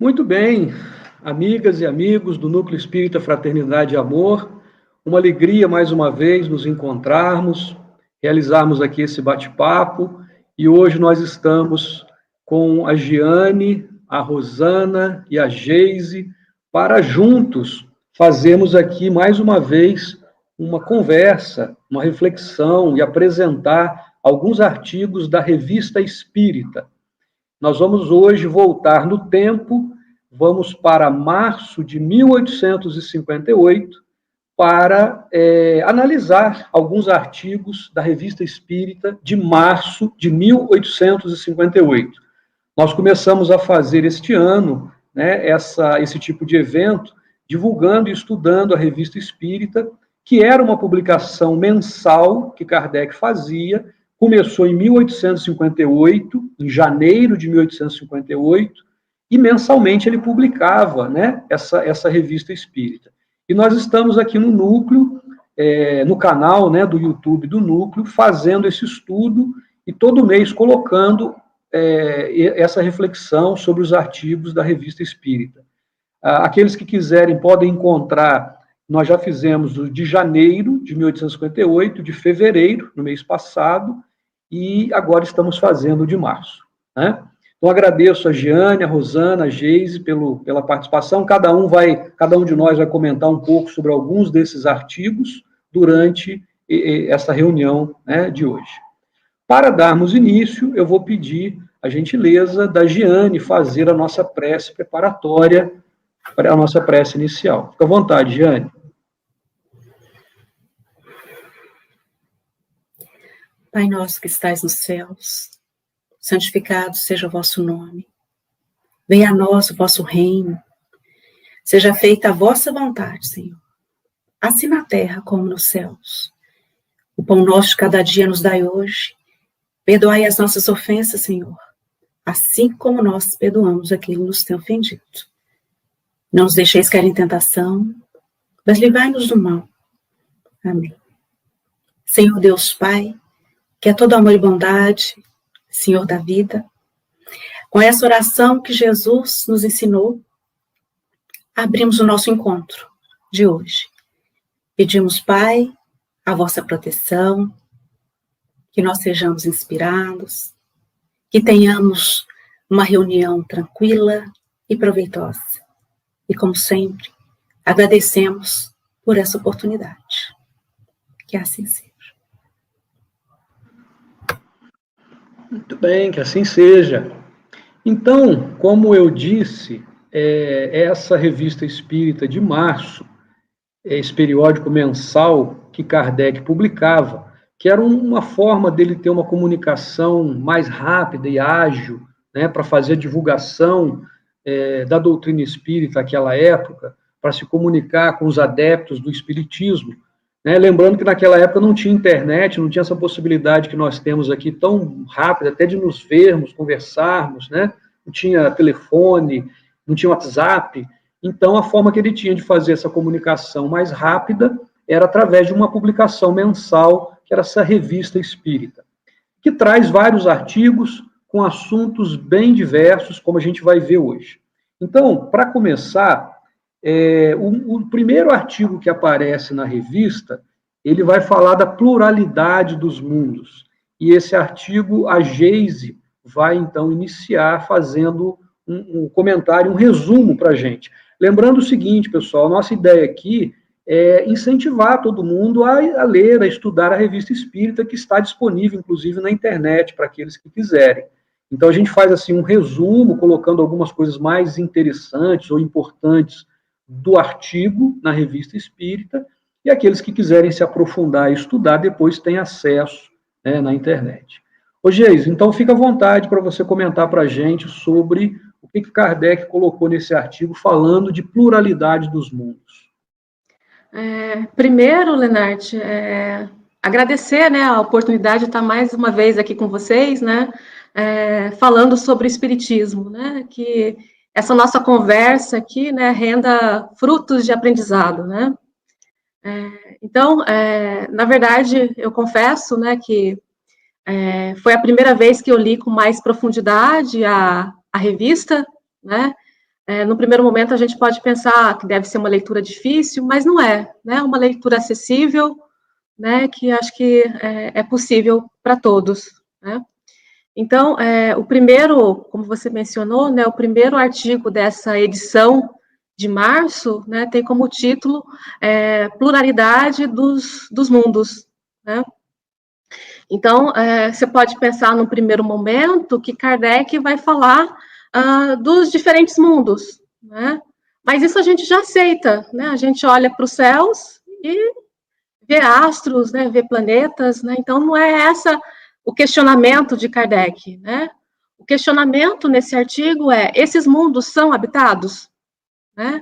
Muito bem, amigas e amigos do Núcleo Espírita Fraternidade e Amor, uma alegria mais uma vez nos encontrarmos, realizarmos aqui esse bate-papo, e hoje nós estamos com a Giane, a Rosana e a Geise, para juntos fazermos aqui mais uma vez uma conversa, uma reflexão e apresentar alguns artigos da Revista Espírita. Nós vamos hoje voltar no tempo, vamos para março de 1858, para analisar alguns artigos da Revista Espírita de março de 1858. Nós começamos a fazer este ano, né, esse tipo de evento, divulgando e estudando a Revista Espírita, que era uma publicação mensal que Kardec fazia. Começou em 1858, em janeiro de 1858, e mensalmente ele publicava, né, essa Revista Espírita. E nós estamos aqui no Núcleo, no canal, né, do YouTube do Núcleo, fazendo esse estudo e todo mês colocando essa reflexão sobre os artigos da Revista Espírita. Aqueles que quiserem podem encontrar. Nós já fizemos o de janeiro de 1858, de fevereiro, no mês passado, e agora estamos fazendo o de março, né? Então, agradeço a Giane, a Rosana, a Geise pela participação. Cada um de nós vai comentar um pouco sobre alguns desses artigos durante essa reunião, né, de hoje. Para darmos início, eu vou pedir a gentileza da Giane fazer a nossa prece preparatória para a nossa prece inicial. Fica à vontade, Giane. Pai nosso que estais nos céus, santificado seja o vosso nome. Venha a nós o vosso reino. Seja feita a vossa vontade, Senhor, assim na terra como nos céus. O pão nosso de cada dia nos dai hoje. Perdoai as nossas ofensas, Senhor, assim como nós perdoamos aquele que nos tem ofendido. Não nos deixeis cair em tentação, mas livrai-nos do mal. Amém. Senhor Deus Pai, que é todo amor e bondade, Senhor da vida, com essa oração que Jesus nos ensinou, abrimos o nosso encontro de hoje. Pedimos, Pai, a vossa proteção, que nós sejamos inspirados, que tenhamos uma reunião tranquila e proveitosa. E, como sempre, agradecemos por essa oportunidade. Que assim seja. Muito bem, que assim seja. Então, como eu disse, essa Revista Espírita de março, esse periódico mensal que Kardec publicava, que era uma forma dele ter uma comunicação mais rápida e ágil, né, para fazer a divulgação da doutrina espírita naquela época, para se comunicar com os adeptos do espiritismo. Né? Lembrando que naquela época não tinha internet, não tinha essa possibilidade que nós temos aqui tão rápida, até de nos vermos, conversarmos, né? Não tinha telefone, não tinha WhatsApp. Então, a forma que ele tinha de fazer essa comunicação mais rápida era através de uma publicação mensal, que era essa Revista Espírita, que traz vários artigos com assuntos bem diversos, como a gente vai ver hoje. Então, para começar, o primeiro artigo que aparece na revista, ele vai falar da pluralidade dos mundos. E esse artigo, a Geise vai, então, iniciar fazendo um comentário, um resumo para a gente. Lembrando o seguinte, pessoal, a nossa ideia aqui é incentivar todo mundo a ler, a estudar a Revista Espírita, que está disponível, inclusive, na internet, para aqueles que quiserem. Então, a gente faz, assim, um resumo, colocando algumas coisas mais interessantes ou importantes do artigo na Revista Espírita, e aqueles que quiserem se aprofundar e estudar, depois têm acesso, né, na internet. Ô, Geise, então fica à vontade para você comentar para a gente sobre o que Kardec colocou nesse artigo falando de pluralidade dos mundos. Primeiro, Lenarte, agradecer, né, a oportunidade de estar mais uma vez aqui com vocês, né, falando sobre o Espiritismo, né, que essa nossa conversa aqui, né, renda frutos de aprendizado, né. Então, na verdade, eu confesso, né, que foi a primeira vez que eu li com mais profundidade a revista, né, no primeiro momento a gente pode pensar que deve ser uma leitura difícil, mas não é, né? É uma leitura acessível, né? Que acho que é possível para todos, né? Então, o primeiro, como você mencionou, né? O primeiro artigo dessa edição de março, né? Tem como título Pluralidade dos Mundos, né? Então, você pode pensar no primeiro momento que Kardec vai falar dos diferentes mundos, né? Mas isso a gente já aceita, né? A gente olha para os céus e vê astros, né? Vê planetas, né? Então, não é essa o questionamento de Kardec, né? O questionamento nesse artigo esses mundos são habitados, né?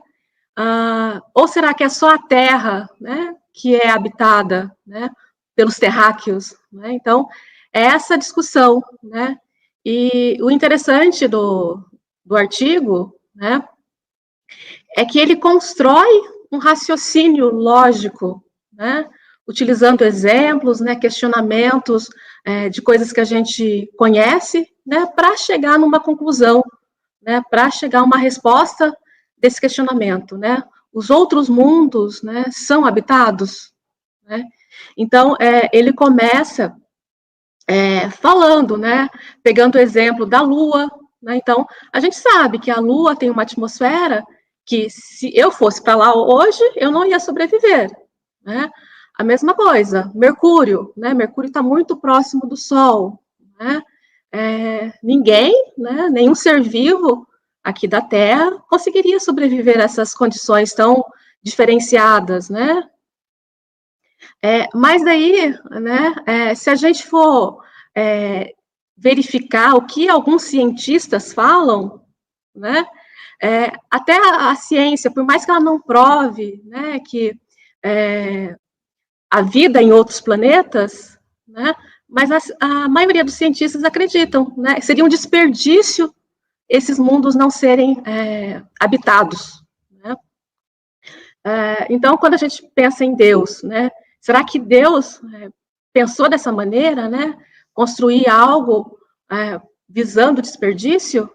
Ou será que é só a Terra, né? Que é habitada, né? Pelos terráqueos, né? Então, é essa discussão, né? E o interessante do artigo, né, é que ele constrói um raciocínio lógico, né, utilizando exemplos, né, questionamentos de coisas que a gente conhece, né, para chegar numa conclusão, né, para chegar a uma resposta desse questionamento, né. Os outros mundos, né, são habitados, né. Então, ele começa falando, né, pegando o exemplo da Lua, né, então, a gente sabe que a Lua tem uma atmosfera que, se eu fosse para lá hoje, eu não ia sobreviver, né, a mesma coisa, Mercúrio, né, Mercúrio está muito próximo do Sol, né, ninguém, né, nenhum ser vivo aqui da Terra conseguiria sobreviver a essas condições tão diferenciadas, né. Mas daí, né, se a gente for verificar o que alguns cientistas falam, né, até a ciência, por mais que ela não prove, né, que a vida em outros planetas, né, mas a maioria dos cientistas acreditam, né, seria um desperdício esses mundos não serem habitados, né. Então, quando a gente pensa em Deus, né, será que Deus pensou dessa maneira, né, construir algo visando desperdício?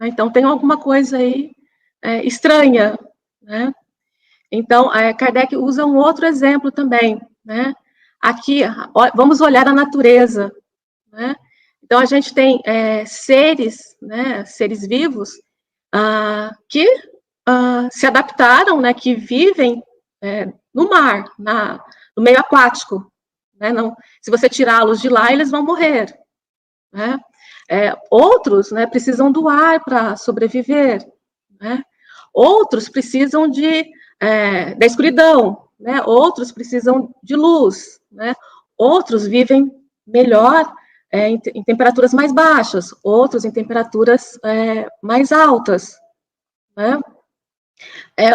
Então, tem alguma coisa aí estranha, né? Então, Kardec usa um outro exemplo também, né? Aqui, vamos olhar a natureza, né? Então, a gente tem seres, né, seres vivos que se adaptaram, né, que vivem no mar, no meio aquático, né? Não, se você tirá-los de lá, eles vão morrer, né? Outros, né, precisam do ar para sobreviver, né? Outros precisam da escuridão, né? Outros precisam de luz, né? Outros vivem melhor em temperaturas mais baixas, outros em temperaturas mais altas, né?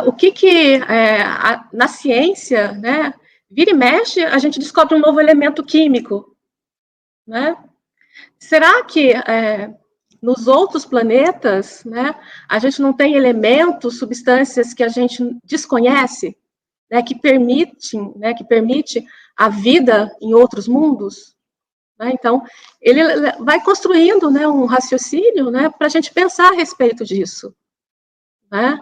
O que na ciência, né, vira e mexe, a gente descobre um novo elemento químico, né? Será que nos outros planetas, né, a gente não tem elementos, substâncias que a gente desconhece, né, que permite a vida em outros mundos? Né? Então, ele vai construindo, né, um raciocínio, né, para a gente pensar a respeito disso, né?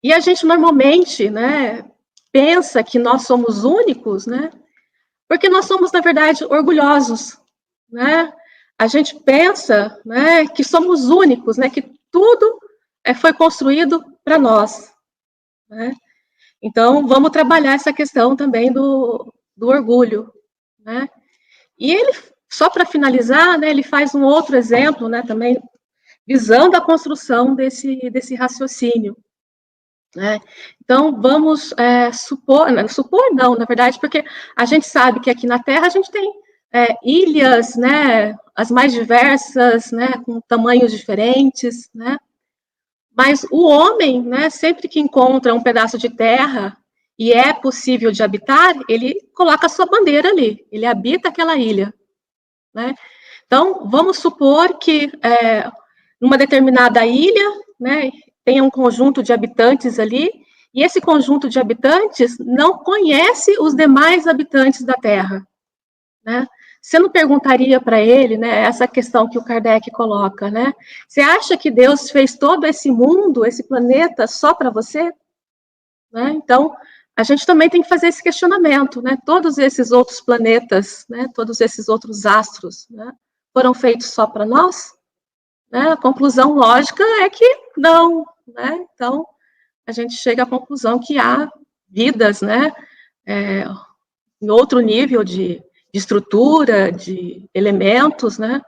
E a gente normalmente, né, pensa que nós somos únicos, né, porque nós somos, na verdade, orgulhosos, né? A gente pensa, né, que somos únicos, né, que tudo foi construído para nós, né? Então, vamos trabalhar essa questão também do orgulho, né? E ele, só para finalizar, né, ele faz um outro exemplo, né, também visando a construção desse raciocínio, né? Então, vamos supor não, na verdade, porque a gente sabe que aqui na Terra a gente tem ilhas, né, as mais diversas, né, com tamanhos diferentes, né? Mas o homem, né, sempre que encontra um pedaço de terra e é possível de habitar, ele coloca a sua bandeira ali, ele habita aquela ilha, né? Então, vamos supor que numa determinada ilha, né, tem um conjunto de habitantes ali, e esse conjunto de habitantes não conhece os demais habitantes da Terra, né? você não perguntaria para ele, né, essa questão que o Kardec coloca, né? Você acha que Deus fez todo esse mundo, esse planeta, só para você? Né? Então, a gente também tem que fazer esse questionamento, né? Todos esses outros planetas, né? Todos esses outros astros, né? Foram feitos só para nós? Né? A conclusão lógica é que não, né? Então, a gente chega à conclusão que há vidas, né? Em outro nível de estrutura, de elementos, né?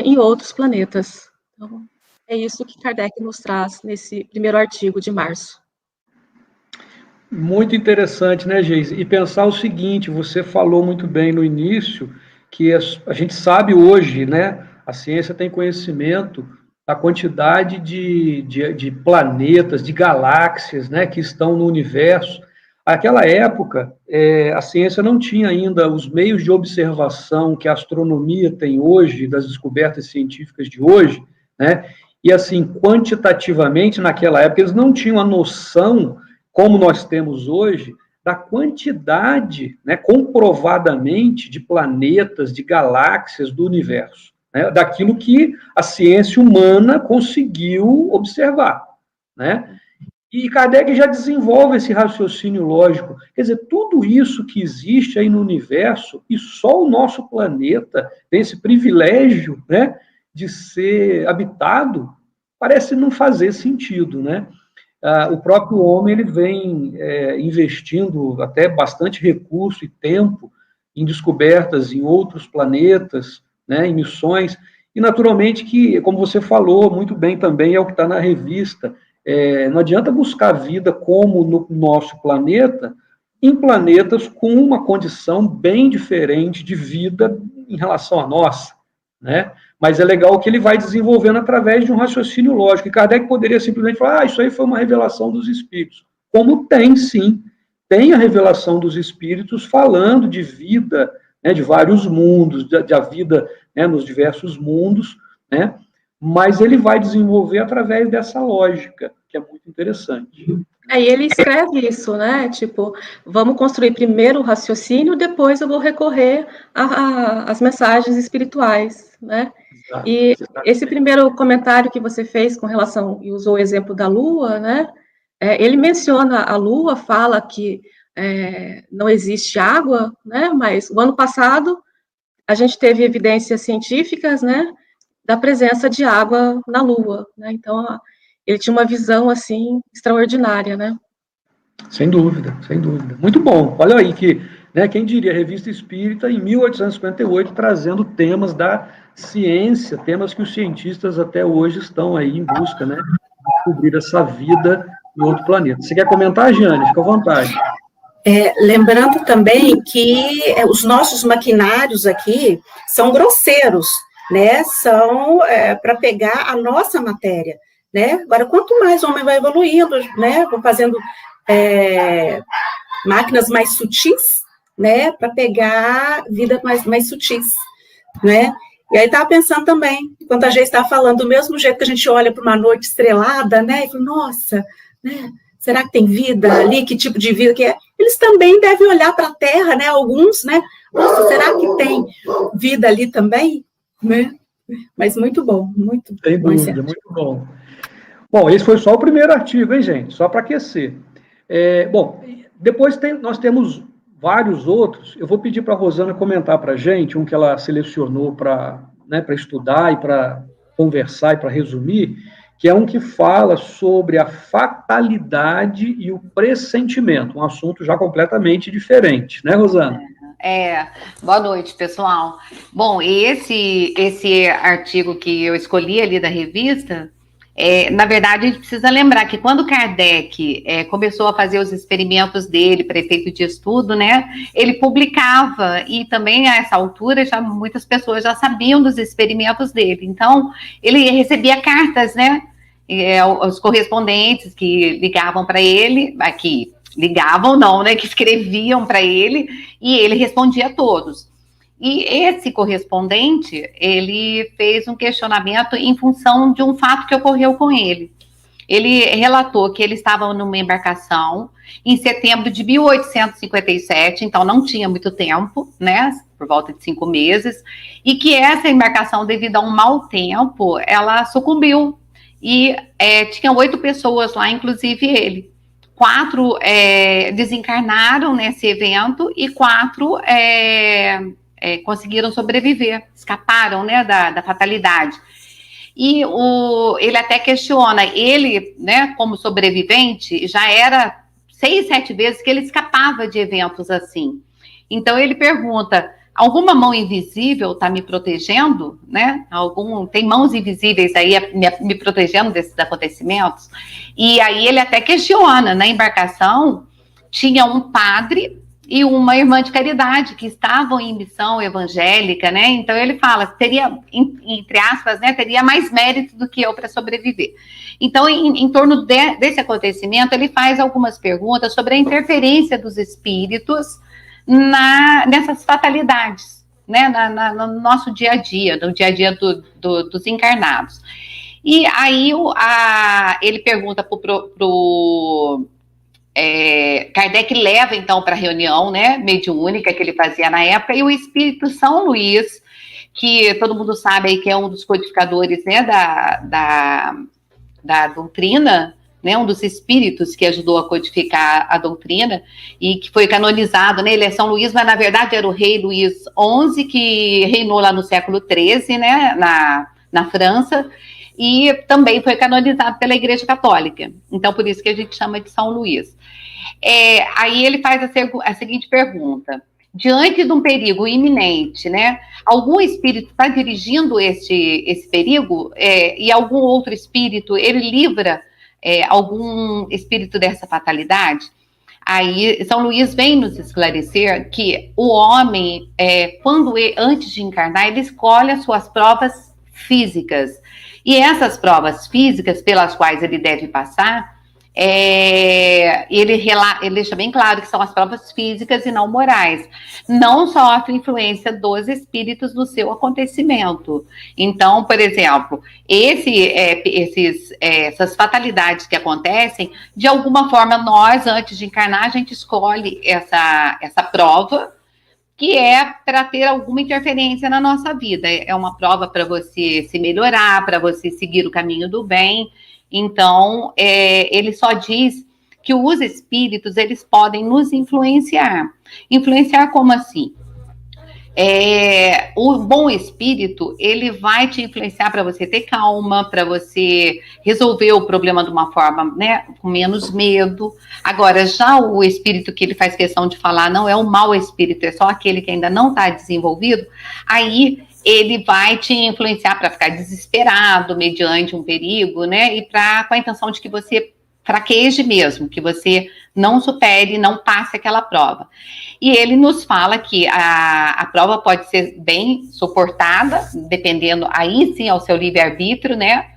Em outros planetas. Então, é isso que Kardec nos traz nesse primeiro artigo de março. Muito interessante, né, Geise? E pensar o seguinte, você falou muito bem no início, que a gente sabe hoje, né, a ciência tem conhecimento da quantidade de planetas, de galáxias, né, que estão no universo. Naquela época, a ciência não tinha ainda os meios de observação que a astronomia tem hoje, das descobertas científicas de hoje, né? E assim, quantitativamente, naquela época, eles não tinham a noção, como nós temos hoje, da quantidade, né, comprovadamente, de planetas, de galáxias do universo, né, daquilo que a ciência humana conseguiu observar, né? E Kardec já desenvolve esse raciocínio lógico. Quer dizer, tudo isso que existe aí no universo, e só o nosso planeta tem esse privilégio, né, de ser habitado, parece não fazer sentido, né? O próprio homem ele vem investindo até bastante recurso e tempo em descobertas em outros planetas, né, em missões, e naturalmente que, como você falou muito bem também, é o que está na revista, não adianta buscar vida como no nosso planeta, em planetas com uma condição bem diferente de vida em relação à nossa, né? Mas é legal que ele vai desenvolvendo através de um raciocínio lógico. E Kardec poderia simplesmente falar, isso aí foi uma revelação dos espíritos. Como tem, sim. Tem a revelação dos espíritos falando de vida, né, de vários mundos, da vida, né, nos diversos mundos, né? Mas ele vai desenvolver através dessa lógica, que é muito interessante. E ele escreve isso, né? Tipo, vamos construir primeiro o raciocínio, depois eu vou recorrer às mensagens espirituais, né? Exato, e exatamente. Esse primeiro comentário que você fez com relação, e usou o exemplo da Lua, né? Ele menciona a Lua, fala que não existe água, né? Mas o ano passado a gente teve evidências científicas, né? Da presença de água na Lua, né? Então, ele tinha uma visão, assim, extraordinária, né? Sem dúvida, sem dúvida. Muito bom. Olha aí que, né, quem diria, a Revista Espírita, em 1858, trazendo temas da ciência, temas que os cientistas até hoje estão aí em busca, né, de descobrir essa vida em outro planeta. Você quer comentar, Giane? Fica à vontade. Lembrando também que os nossos maquinários aqui são grosseiros, né? São para pegar a nossa matéria, né? Agora, quanto mais o homem vai evoluindo, né? Vão fazendo máquinas mais sutis, né? Para pegar vida mais sutis, né? E aí estava pensando também, enquanto a gente está falando, do mesmo jeito que a gente olha para uma noite estrelada, né? E fala, nossa, né? Será que tem vida ali? Que tipo de vida que é? Eles também devem olhar para a Terra, né? Alguns, né? Nossa, será que tem vida ali também? Né? Mas muito bom, muito bom. Sem dúvida, muito bom. Bom, esse foi só o primeiro artigo, hein, gente? Só para aquecer. Bom, depois nós temos vários outros. Eu vou pedir para a Rosana comentar para a gente, um que ela selecionou para estudar e para conversar e para resumir, que é um que fala sobre a fatalidade e o pressentimento, um assunto já completamente diferente, né, Rosana? Boa noite, pessoal. Bom, esse artigo que eu escolhi ali da revista, na verdade, a gente precisa lembrar que quando Kardec começou a fazer os experimentos dele para efeito de estudo, né, ele publicava, e também a essa altura muitas pessoas já sabiam dos experimentos dele. Então, ele recebia cartas, né, os correspondentes que ligavam para ele, aqui, ligavam não, né, que escreviam para ele, e ele respondia a todos. E esse correspondente, ele fez um questionamento em função de um fato que ocorreu com ele. Ele relatou que ele estava numa embarcação em setembro de 1857, então não tinha muito tempo, né, por volta de 5 meses, e que essa embarcação, devido a um mau tempo, ela sucumbiu, e tinha 8 pessoas lá, inclusive ele. 4 desencarnaram nesse evento, e 4 conseguiram sobreviver, escaparam, né, da fatalidade. E ele até questiona, ele, né, como sobrevivente, já era 6, 7 vezes que ele escapava de eventos assim. Então ele pergunta, alguma mão invisível está me protegendo, né? Tem mãos invisíveis aí me protegendo desses acontecimentos? E aí ele até questiona, na embarcação tinha um padre e uma irmã de caridade que estavam em missão evangélica, né? Então ele fala, teria, entre aspas, né, teria mais mérito do que eu para sobreviver. Então, em torno desse acontecimento, ele faz algumas perguntas sobre a interferência dos espíritos nessas fatalidades, né, no nosso dia a dia, no dia a dia dos encarnados. E aí ele pergunta pro Kardec leva, então, para a reunião, né, mediúnica que ele fazia na época, e o espírito São Luís, que todo mundo sabe aí que é um dos codificadores, né, da doutrina, né, um dos espíritos que ajudou a codificar a doutrina, e que foi canonizado, né, ele é São Luís, mas na verdade era o rei Luís XI, que reinou lá no século XIII, né, na França, e também foi canonizado pela Igreja Católica. Então, por isso que a gente chama de São Luís. Aí ele faz a seguinte pergunta: diante de um perigo iminente, né, algum espírito está dirigindo esse perigo, e algum outro espírito, ele livra algum espírito dessa fatalidade? Aí São Luís vem nos esclarecer que o homem, antes de encarnar, ele escolhe as suas provas físicas. E essas provas físicas pelas quais ele deve passar, ele deixa bem claro que são as provas físicas e não morais. Não sofre influência dos espíritos no seu acontecimento. Então, por exemplo, essas fatalidades que acontecem, de alguma forma, nós, antes de encarnar, a gente escolhe essa prova, que é para ter alguma interferência na nossa vida. É uma prova para você se melhorar, para você seguir o caminho do bem. Então, ele só diz que os espíritos, eles podem nos influenciar. Influenciar como assim? O bom espírito, ele vai te influenciar para você ter calma, para você resolver o problema de uma forma, né, com menos medo. Agora, já o espírito que ele faz questão de falar não é o mau espírito, é só aquele que ainda não está desenvolvido, aí ele vai te influenciar para ficar desesperado mediante um perigo, né, e com a intenção de que você fraqueje mesmo, que você não supere, não passe aquela prova. E ele nos fala que a prova pode ser bem suportada, dependendo, aí sim, ao seu livre-arbítrio, né?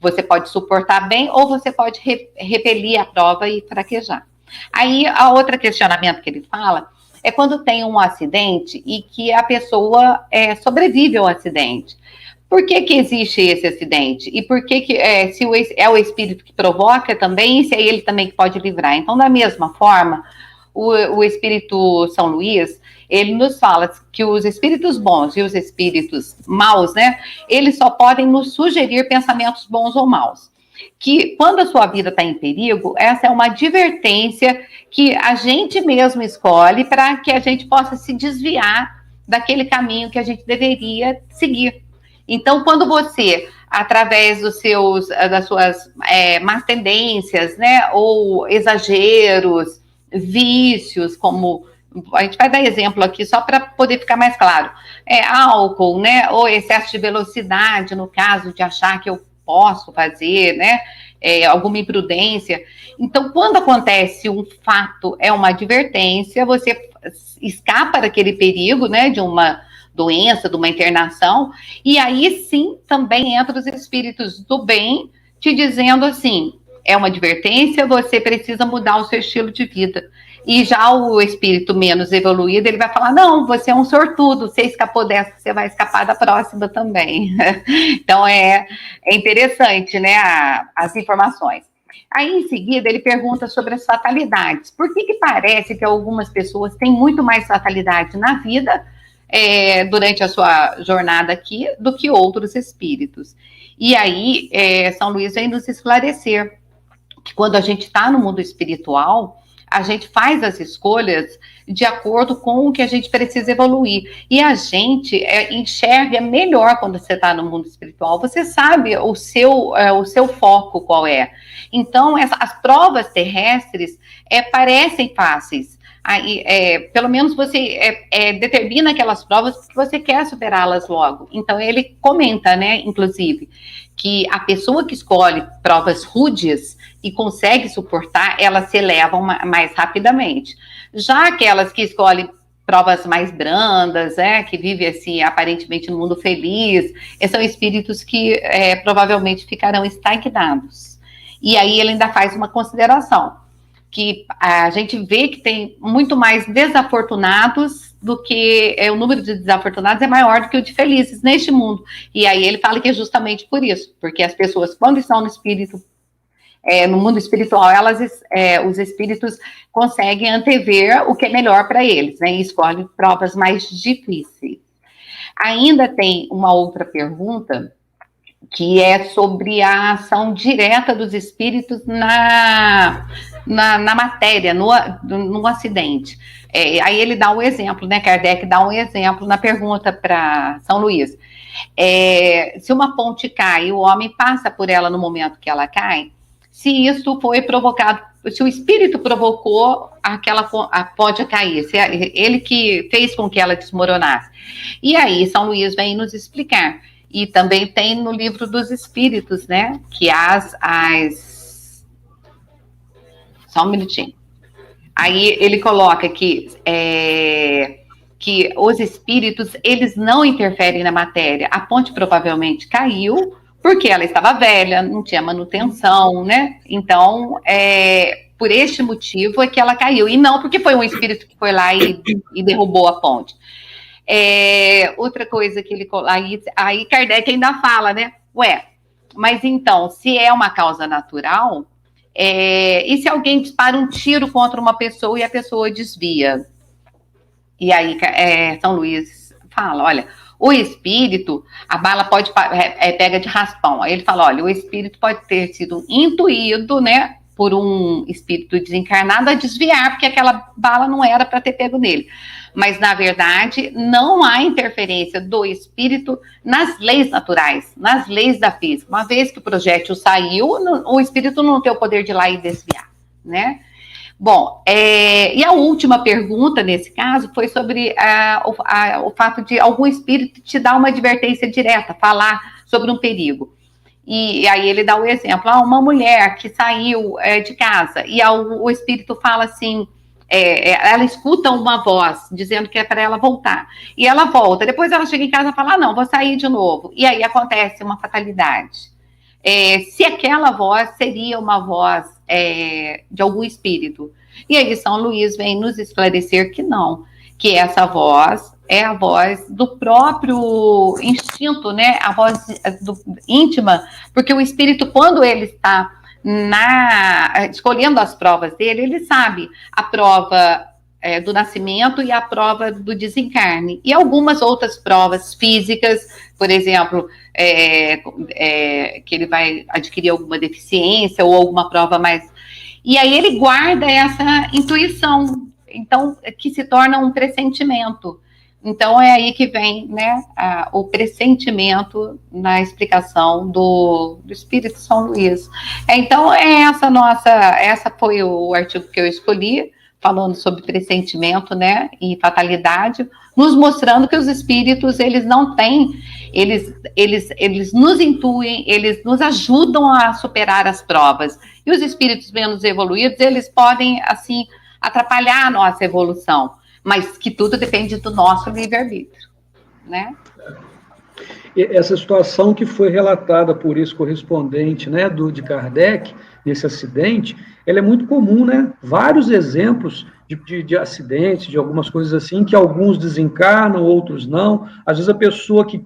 Você pode suportar bem ou você pode repelir a prova e fraquejar. Aí, a outro questionamento que ele fala é quando tem um acidente e que a pessoa sobrevive ao acidente. Por que existe esse acidente? E por que se é o espírito que provoca também, e se é ele também que pode livrar? Então, da mesma forma, o espírito São Luís, ele nos fala que os espíritos bons e os espíritos maus, né, eles só podem nos sugerir pensamentos bons ou maus. Que quando a sua vida está em perigo, essa é uma advertência que a gente mesmo escolhe para que a gente possa se desviar daquele caminho que a gente deveria seguir. Então, quando você, através das suas más tendências, né, ou exageros, vícios, como a gente vai dar exemplo aqui só para poder ficar mais claro, álcool, né, ou excesso de velocidade, no caso de achar que eu posso fazer, né, alguma imprudência. Então, quando acontece um fato, é uma advertência, você escapa daquele perigo, né, de uma doença, de uma internação, e aí sim também entra os espíritos do bem te dizendo assim, é uma advertência, você precisa mudar o seu estilo de vida. E já o espírito menos evoluído, ele vai falar, não, você é um sortudo, você escapou dessa, você vai escapar da próxima também. Então é interessante, né, as informações. Aí em seguida ele pergunta sobre as fatalidades. Por que parece que algumas pessoas têm muito mais fatalidade na vida durante a sua jornada aqui do que outros espíritos. E aí, São Luís vem nos esclarecer que quando a gente está no mundo espiritual, a gente faz as escolhas de acordo com o que a gente precisa evoluir. E a gente enxerga melhor quando você está no mundo espiritual. Você sabe o seu foco qual é. Então, as provas terrestres parecem fáceis. Aí, pelo menos você determina aquelas provas porque você quer superá-las logo. Então, ele comenta, né, inclusive, que a pessoa que escolhe provas rudes e consegue suportar, elas se elevam mais rapidamente. Já aquelas que escolhem provas mais brandas, que vivem assim, aparentemente no mundo feliz, são espíritos que provavelmente ficarão estagnados. E aí ele ainda faz uma consideração, que a gente vê que tem muito mais desafortunados do que o número de desafortunados é maior do que o de felizes neste mundo. E aí ele fala que é justamente por isso, porque as pessoas, quando estão no espírito, no mundo espiritual, os espíritos conseguem antever o que é melhor para eles, né? E escolhem provas mais difíceis. Ainda tem uma outra pergunta, que é sobre a ação direta dos espíritos na matéria, no acidente. Aí ele dá um exemplo, né? Kardec dá um exemplo na pergunta para São Luís. Se uma ponte cai e o homem passa por ela no momento que ela cai, se isso foi provocado, se o espírito provocou a ponte a cair, se ele que fez com que ela desmoronasse. E aí São Luís vem nos explicar. E também tem no livro dos espíritos, né, que só um minutinho. Aí ele coloca que os espíritos, eles não interferem na matéria. A ponte provavelmente caiu, porque ela estava velha, não tinha manutenção, né? Então, por este motivo é que ela caiu. E não porque foi um espírito que foi lá e derrubou a ponte. Outra coisa que ele... Aí Kardec ainda fala, né? Mas então, se é uma causa natural, e se alguém dispara um tiro contra uma pessoa e a pessoa desvia? E aí São Luís fala, olha... O espírito, a bala pode pega de raspão. Aí ele fala, olha, o espírito pode ter sido intuído, né, por um espírito desencarnado a desviar, porque aquela bala não era para ter pego nele. Mas, na verdade, não há interferência do espírito nas leis naturais, nas leis da física. Uma vez que o projétil saiu, o espírito não tem o poder de ir lá e desviar, né? Bom, e a última pergunta, nesse caso, foi sobre o fato de algum espírito te dar uma advertência direta, falar sobre um perigo. E aí ele dá o exemplo, uma mulher que saiu de casa, e o espírito fala assim, ela escuta uma voz dizendo que é para ela voltar, e ela volta, depois ela chega em casa e fala, não, vou sair de novo, e aí acontece uma fatalidade. Se aquela voz seria uma voz de algum espírito. E aí São Luís vem nos esclarecer que não, que essa voz é a voz do próprio instinto, né? A voz íntima, porque o espírito, quando ele está escolhendo as provas dele, ele sabe a prova do nascimento e a prova do desencarne. E algumas outras provas físicas, por exemplo, que ele vai adquirir alguma deficiência ou alguma prova mais... E aí ele guarda essa intuição, então, que se torna um pressentimento. Então, é aí que vem, né, o pressentimento na explicação do Espírito São Luís. Então, essa foi o artigo que eu escolhi, falando sobre pressentimento, né, e fatalidade, nos mostrando que os espíritos, eles não têm, eles nos intuem, eles nos ajudam a superar as provas. E os espíritos menos evoluídos, eles podem, assim, atrapalhar a nossa evolução, mas que tudo depende do nosso livre-arbítrio, né? Essa situação que foi relatada por esse correspondente, né, de Kardec, nesse acidente, ela é muito comum, né? Vários exemplos de acidentes, de algumas coisas assim, que alguns desencarnam, outros não. Às vezes a pessoa que,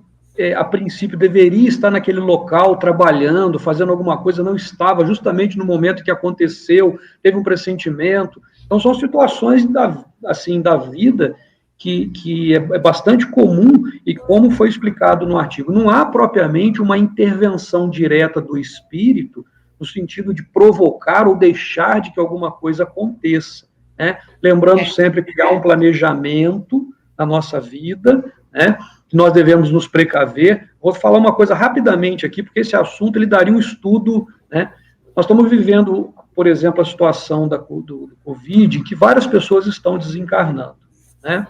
a princípio, deveria estar naquele local, trabalhando, fazendo alguma coisa, não estava, justamente no momento que aconteceu, teve um pressentimento. Então, são situações da vida que é bastante comum e como foi explicado no artigo. Não há propriamente uma intervenção direta do espírito no sentido de provocar ou deixar de que alguma coisa aconteça, né? Lembrando sempre que há um planejamento na nossa vida, né? Que nós devemos nos precaver. Vou falar uma coisa rapidamente aqui, porque esse assunto ele daria um estudo, né? Nós estamos vivendo, por exemplo, a situação do Covid, em que várias pessoas estão desencarnando, né?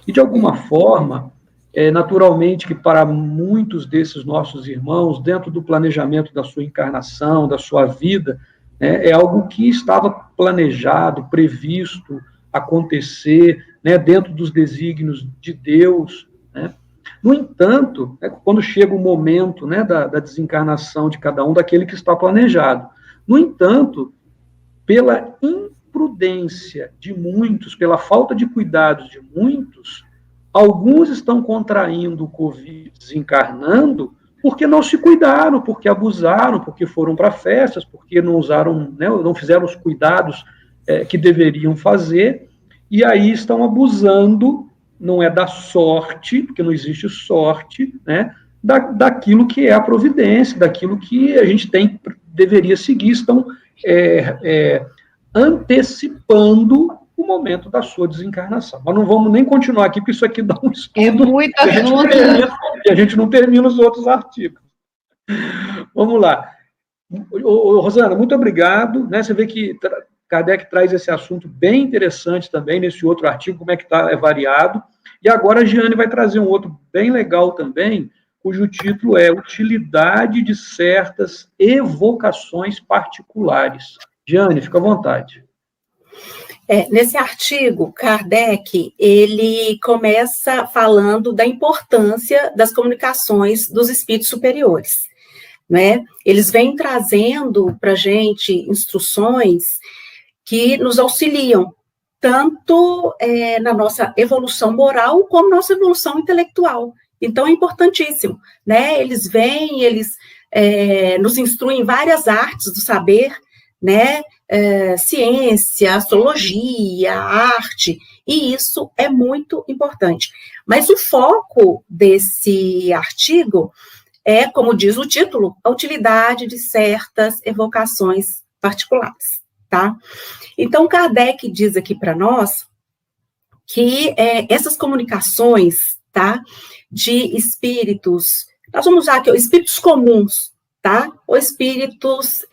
E, de alguma forma, naturalmente que para muitos desses nossos irmãos, dentro do planejamento da sua encarnação, da sua vida, né, é algo que estava planejado, previsto acontecer, né, dentro dos desígnios de Deus, né? No entanto, quando chega o momento, né, da desencarnação de cada um, daquele que está planejado. No entanto, pela imprudência de muitos, pela falta de cuidados de muitos, alguns estão contraindo o Covid, desencarnando, porque não se cuidaram, porque abusaram, porque foram para festas, porque não usaram, né, não fizeram os cuidados que deveriam fazer, e aí estão abusando, não é da sorte, porque não existe sorte, né, daquilo que é a providência, daquilo que a gente deveria seguir, estão antecipando o momento da sua desencarnação. Mas não vamos nem continuar aqui, porque isso aqui dá um estudo. É muito assunto. E a gente não termina os outros artigos. Vamos lá. Rosana, muito obrigado. Né? Você vê que Kardec traz esse assunto bem interessante também, nesse outro artigo, como é que é variado. E agora a Giane vai trazer um outro bem legal também, cujo título é Utilidade de certas evocações particulares. Giane, fica à vontade. Nesse artigo, Kardec, ele começa falando da importância das comunicações dos espíritos superiores, né? Eles vêm trazendo para a gente instruções que nos auxiliam, tanto na nossa evolução moral, como nossa evolução intelectual. Então, é importantíssimo, né? Eles vêm, eles nos instruem em várias artes do saber, né? Ciência, astrologia, arte, e isso é muito importante. Mas o foco desse artigo é, como diz o título, a utilidade de certas evocações particulares, tá? Então, Kardec diz aqui para nós que essas comunicações, tá, de espíritos, nós vamos usar aqui, espíritos comuns, tá? Ou espíritos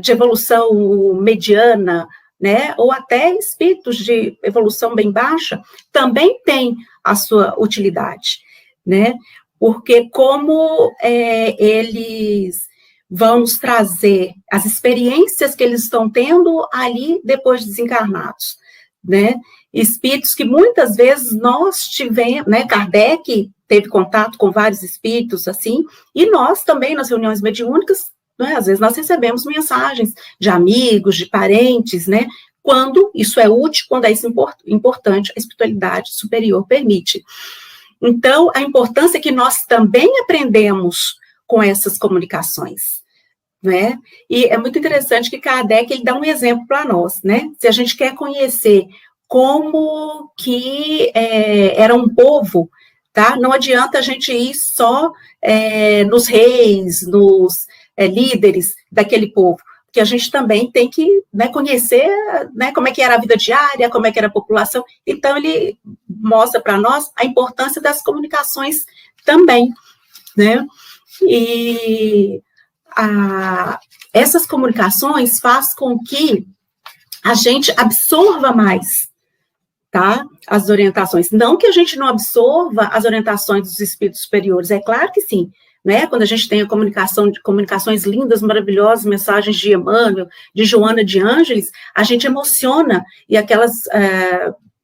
de evolução mediana, né? Ou até espíritos de evolução bem baixa, também tem a sua utilidade, né? Porque como eles vão nos trazer as experiências que eles estão tendo ali depois de desencarnados, né? Espíritos que muitas vezes nós tivemos, né? Kardec teve contato com vários espíritos, assim, e nós também, nas reuniões mediúnicas, né, às vezes nós recebemos mensagens de amigos, de parentes, né, quando isso é útil, quando é isso importante, a espiritualidade superior permite. Então, a importância é que nós também aprendemos com essas comunicações, né, e é muito interessante que Kardec, ele dá um exemplo para nós, né, se a gente quer conhecer como que era um povo, tá? Não adianta a gente ir só nos reis, nos líderes daquele povo, porque a gente também tem que, né, conhecer, né, como é que era a vida diária, como é que era a população. Então, ele mostra para nós a importância das comunicações também, né? E essas comunicações fazem com que a gente absorva mais, tá? As orientações. Não que a gente não absorva as orientações dos espíritos superiores, é claro que sim, né? Quando a gente tem a comunicações lindas, maravilhosas, mensagens de Emmanuel, de Joana de Ângeles, a gente emociona, e aquelas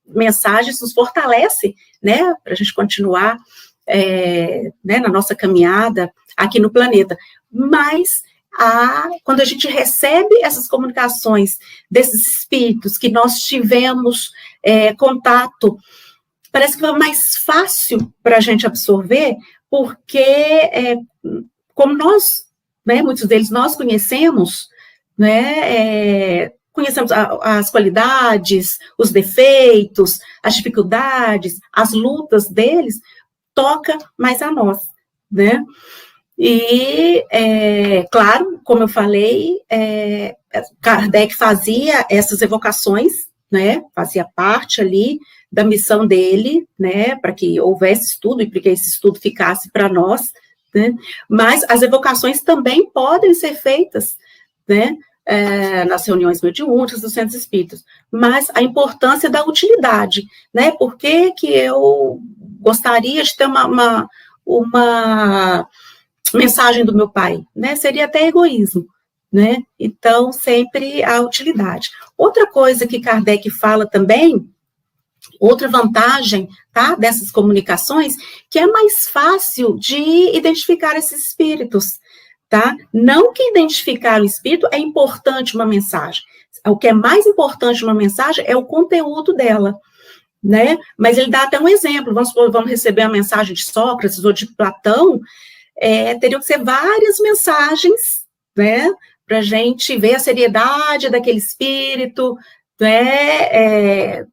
mensagens nos fortalecem, né? Para a gente continuar né, na nossa caminhada aqui no planeta. Mas quando a gente recebe essas comunicações desses espíritos que nós tivemos contato, parece que é mais fácil para a gente absorver, porque como nós, né, muitos deles nós conhecemos, né, conhecemos as qualidades, os defeitos, as dificuldades, as lutas deles, toca mais a nós, né? E, claro, como eu falei, Kardec fazia essas evocações, né? Fazia parte ali da missão dele, né? Para que houvesse estudo e para que esse estudo ficasse para nós, né? Mas as evocações também podem ser feitas, né? Nas reuniões mediúnicas dos centros espíritas, mas a importância da utilidade, né? Por que que eu gostaria de ter uma mensagem do meu pai, né? Seria até egoísmo, né? Então, sempre a utilidade. Outra coisa que Kardec fala também, outra vantagem, tá, dessas comunicações, que é mais fácil de identificar esses espíritos, tá? Não que identificar o espírito é importante uma mensagem. O que é mais importante uma mensagem é o conteúdo dela, né? Mas ele dá até um exemplo. Vamos receber a mensagem de Sócrates ou de Platão, teriam que ser várias mensagens, né? Para a gente ver a seriedade daquele espírito, né?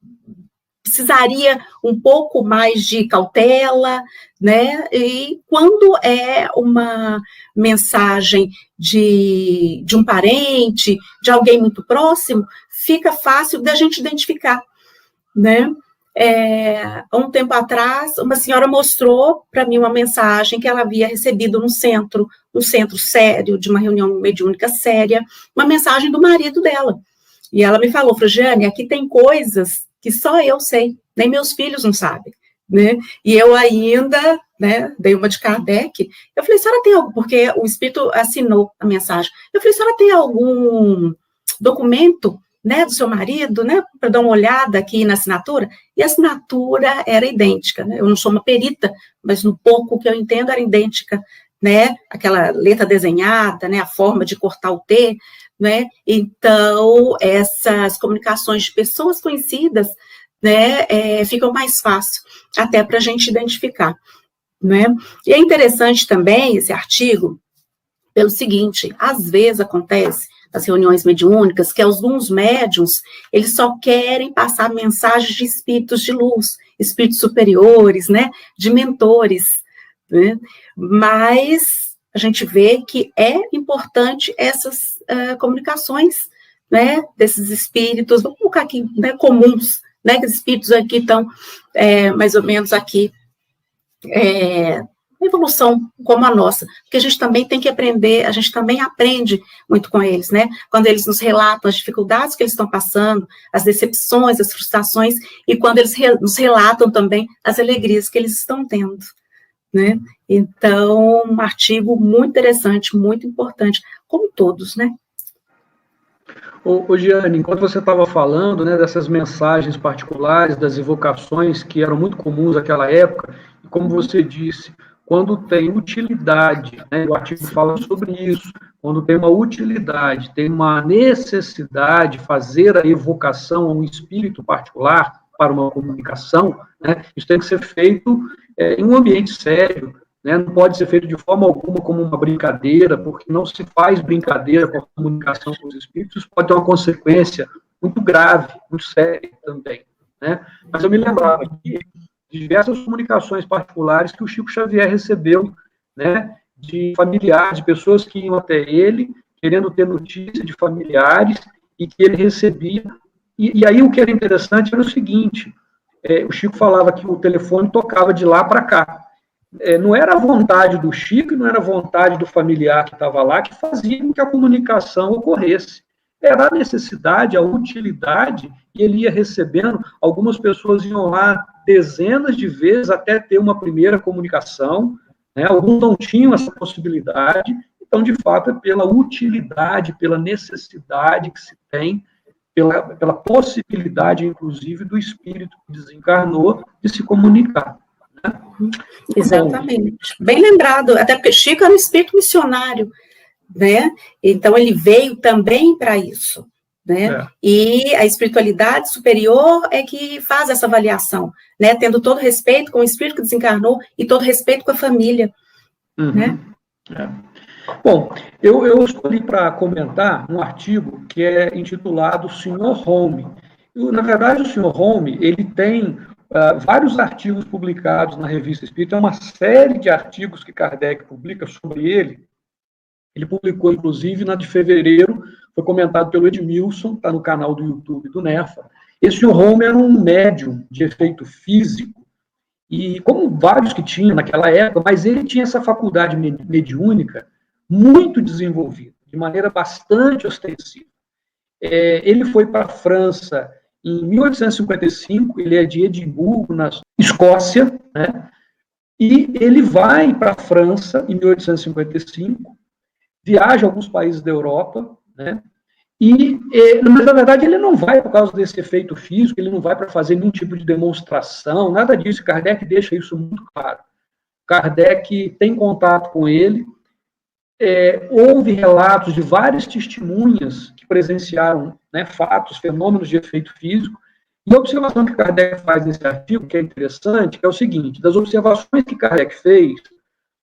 Precisaria um pouco mais de cautela, né? E quando é uma mensagem de um parente, de alguém muito próximo, fica fácil da gente identificar, né? Há um tempo atrás, uma senhora mostrou para mim uma mensagem que ela havia recebido um centro sério, de uma reunião mediúnica séria, uma mensagem do marido dela. E ela me falou, Jane, aqui tem coisas que só eu sei, nem meus filhos não sabem, né? E eu ainda, né, dei uma de Kardec, eu falei, senhora tem algo, porque o espírito assinou a mensagem, eu falei, senhora tem algum documento, né, do seu marido, né, para dar uma olhada aqui na assinatura? E a assinatura era idêntica, né? Eu não sou uma perita, mas no pouco que eu entendo era idêntica, né, aquela letra desenhada, né, a forma de cortar o T, né? Então, essas comunicações de pessoas conhecidas, né, ficam mais fácil, até para a gente identificar, né? E é interessante também esse artigo, pelo seguinte, às vezes acontece nas reuniões mediúnicas que alguns médiuns, eles só querem passar mensagens de espíritos de luz, espíritos superiores, né, de mentores, né? Mas a gente vê que é importante essas comunicações, né, desses espíritos, vamos colocar aqui, né, comuns, né, que os espíritos aqui estão mais ou menos aqui, evolução como a nossa, porque a gente também tem que aprender, a gente também aprende muito com eles, né, quando eles nos relatam as dificuldades que eles estão passando, as decepções, as frustrações, e quando eles nos relatam também as alegrias que eles estão tendo, né, então, um artigo muito interessante, muito importante, como todos, né. Ô Giane, enquanto você estava falando, né, dessas mensagens particulares, das evocações que eram muito comuns naquela época, e como você disse, quando tem utilidade, né, o artigo fala sobre isso, quando tem uma utilidade, tem uma necessidade de fazer a evocação a um espírito particular para uma comunicação, né, isso tem que ser feito em um ambiente sério, né, não pode ser feito de forma alguma como uma brincadeira, porque não se faz brincadeira com a comunicação com os espíritos, isso pode ter uma consequência muito grave, muito séria também, né? Mas eu me lembrava aqui de diversas comunicações particulares que o Chico Xavier recebeu, né, de familiares, de pessoas que iam até ele, querendo ter notícia de familiares, e que ele recebia. E aí o que era interessante era o seguinte, o Chico falava que o telefone tocava de lá para cá. Não era a vontade do Chico e não era a vontade do familiar que estava lá que fazia com que a comunicação ocorresse. Era a necessidade, a utilidade, e ele ia recebendo, algumas pessoas iam lá dezenas de vezes até ter uma primeira comunicação, né? Alguns não tinham essa possibilidade, então, de fato, é pela utilidade, pela necessidade que se tem, pela possibilidade, inclusive, do espírito que desencarnou de se comunicar. Exatamente. Bem lembrado, até porque Chico era um espírito missionário, né? Então ele veio também para isso, né? E a espiritualidade superior é que faz essa avaliação, né? Tendo todo respeito com o espírito que desencarnou e todo respeito com a família, né? Bom, eu escolhi para comentar um artigo que é intitulado Sr. Home. Na verdade, o Sr. Home, ele tem vários artigos publicados na Revista Espírita, uma série de artigos que Kardec publica sobre ele. Ele publicou, inclusive, na de fevereiro, foi comentado pelo Edmilson, está no canal do YouTube do NEFA. Esse Sr. Home era um médium de efeito físico, e como vários que tinha naquela época, mas ele tinha essa faculdade mediúnica muito desenvolvida, de maneira bastante ostensiva. Ele foi para a França em 1855, ele é de Edimburgo, na Escócia, né? E ele vai para a França em 1855, viaja a alguns países da Europa, né? Mas, na verdade, ele não vai por causa desse efeito físico, ele não vai para fazer nenhum tipo de demonstração, nada disso. Kardec deixa isso muito claro. Kardec tem contato com ele, houve relatos de várias testemunhas que presenciaram, né, fatos, fenômenos de efeito físico, e a observação que Kardec faz nesse artigo, que é interessante, que é o seguinte: das observações que Kardec fez,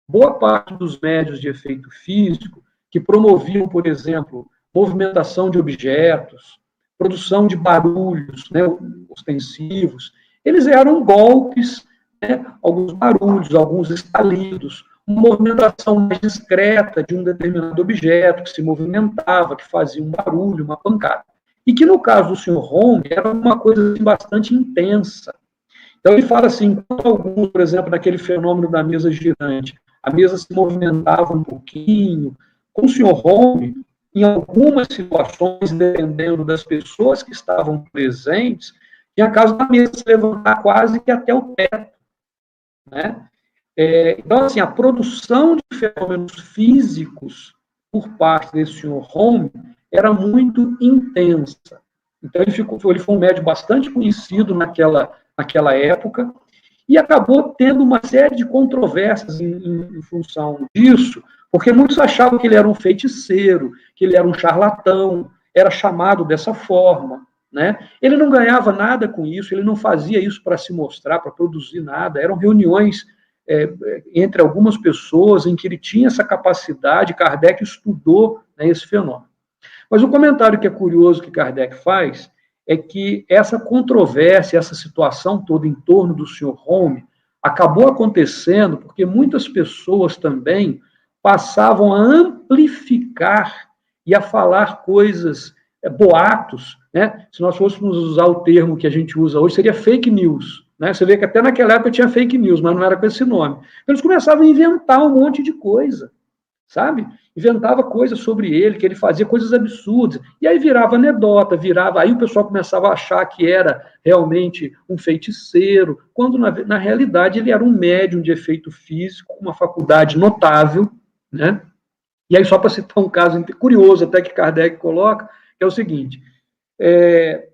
boa parte dos médios de efeito físico, que promoviam, por exemplo, movimentação de objetos, produção de barulhos, né, ostensivos, eles eram golpes, né, alguns barulhos, alguns estalidos, uma movimentação mais discreta de um determinado objeto que se movimentava, que fazia um barulho, uma pancada. E que, no caso do Sr. Home, era uma coisa assim, bastante intensa. Então, ele fala assim, enquanto alguns, por exemplo, naquele fenômeno da mesa girante, a mesa se movimentava um pouquinho, com o Sr. Home, em algumas situações, dependendo das pessoas que estavam presentes, tinha caso da mesa se levantar quase que até o teto, né? Então, assim, a produção de fenômenos físicos por parte desse Sr. Home era muito intensa. Então, ele foi um médium bastante conhecido naquela época e acabou tendo uma série de controvérsias em função disso, porque muitos achavam que ele era um feiticeiro, que ele era um charlatão, era chamado dessa forma, né? Ele não ganhava nada com isso, ele não fazia isso para se mostrar, para produzir nada, eram reuniões entre algumas pessoas em que ele tinha essa capacidade. Kardec estudou, né, esse fenômeno. Mas o comentário que é curioso que Kardec faz é que essa controvérsia, essa situação toda em torno do Sr. Home acabou acontecendo porque muitas pessoas também passavam a amplificar e a falar coisas, boatos, né? Se nós fôssemos usar o termo que a gente usa hoje, seria fake news, né? Você vê que até naquela época tinha fake news, mas não era com esse nome. Eles começavam a inventar um monte de coisa, sabe? Inventava coisas sobre ele, que ele fazia coisas absurdas, e aí virava anedota, aí o pessoal começava a achar que era realmente um feiticeiro, quando na realidade ele era um médium de efeito físico, com uma faculdade notável, né? E aí, só para citar um caso curioso até que Kardec coloca, que é o seguinte: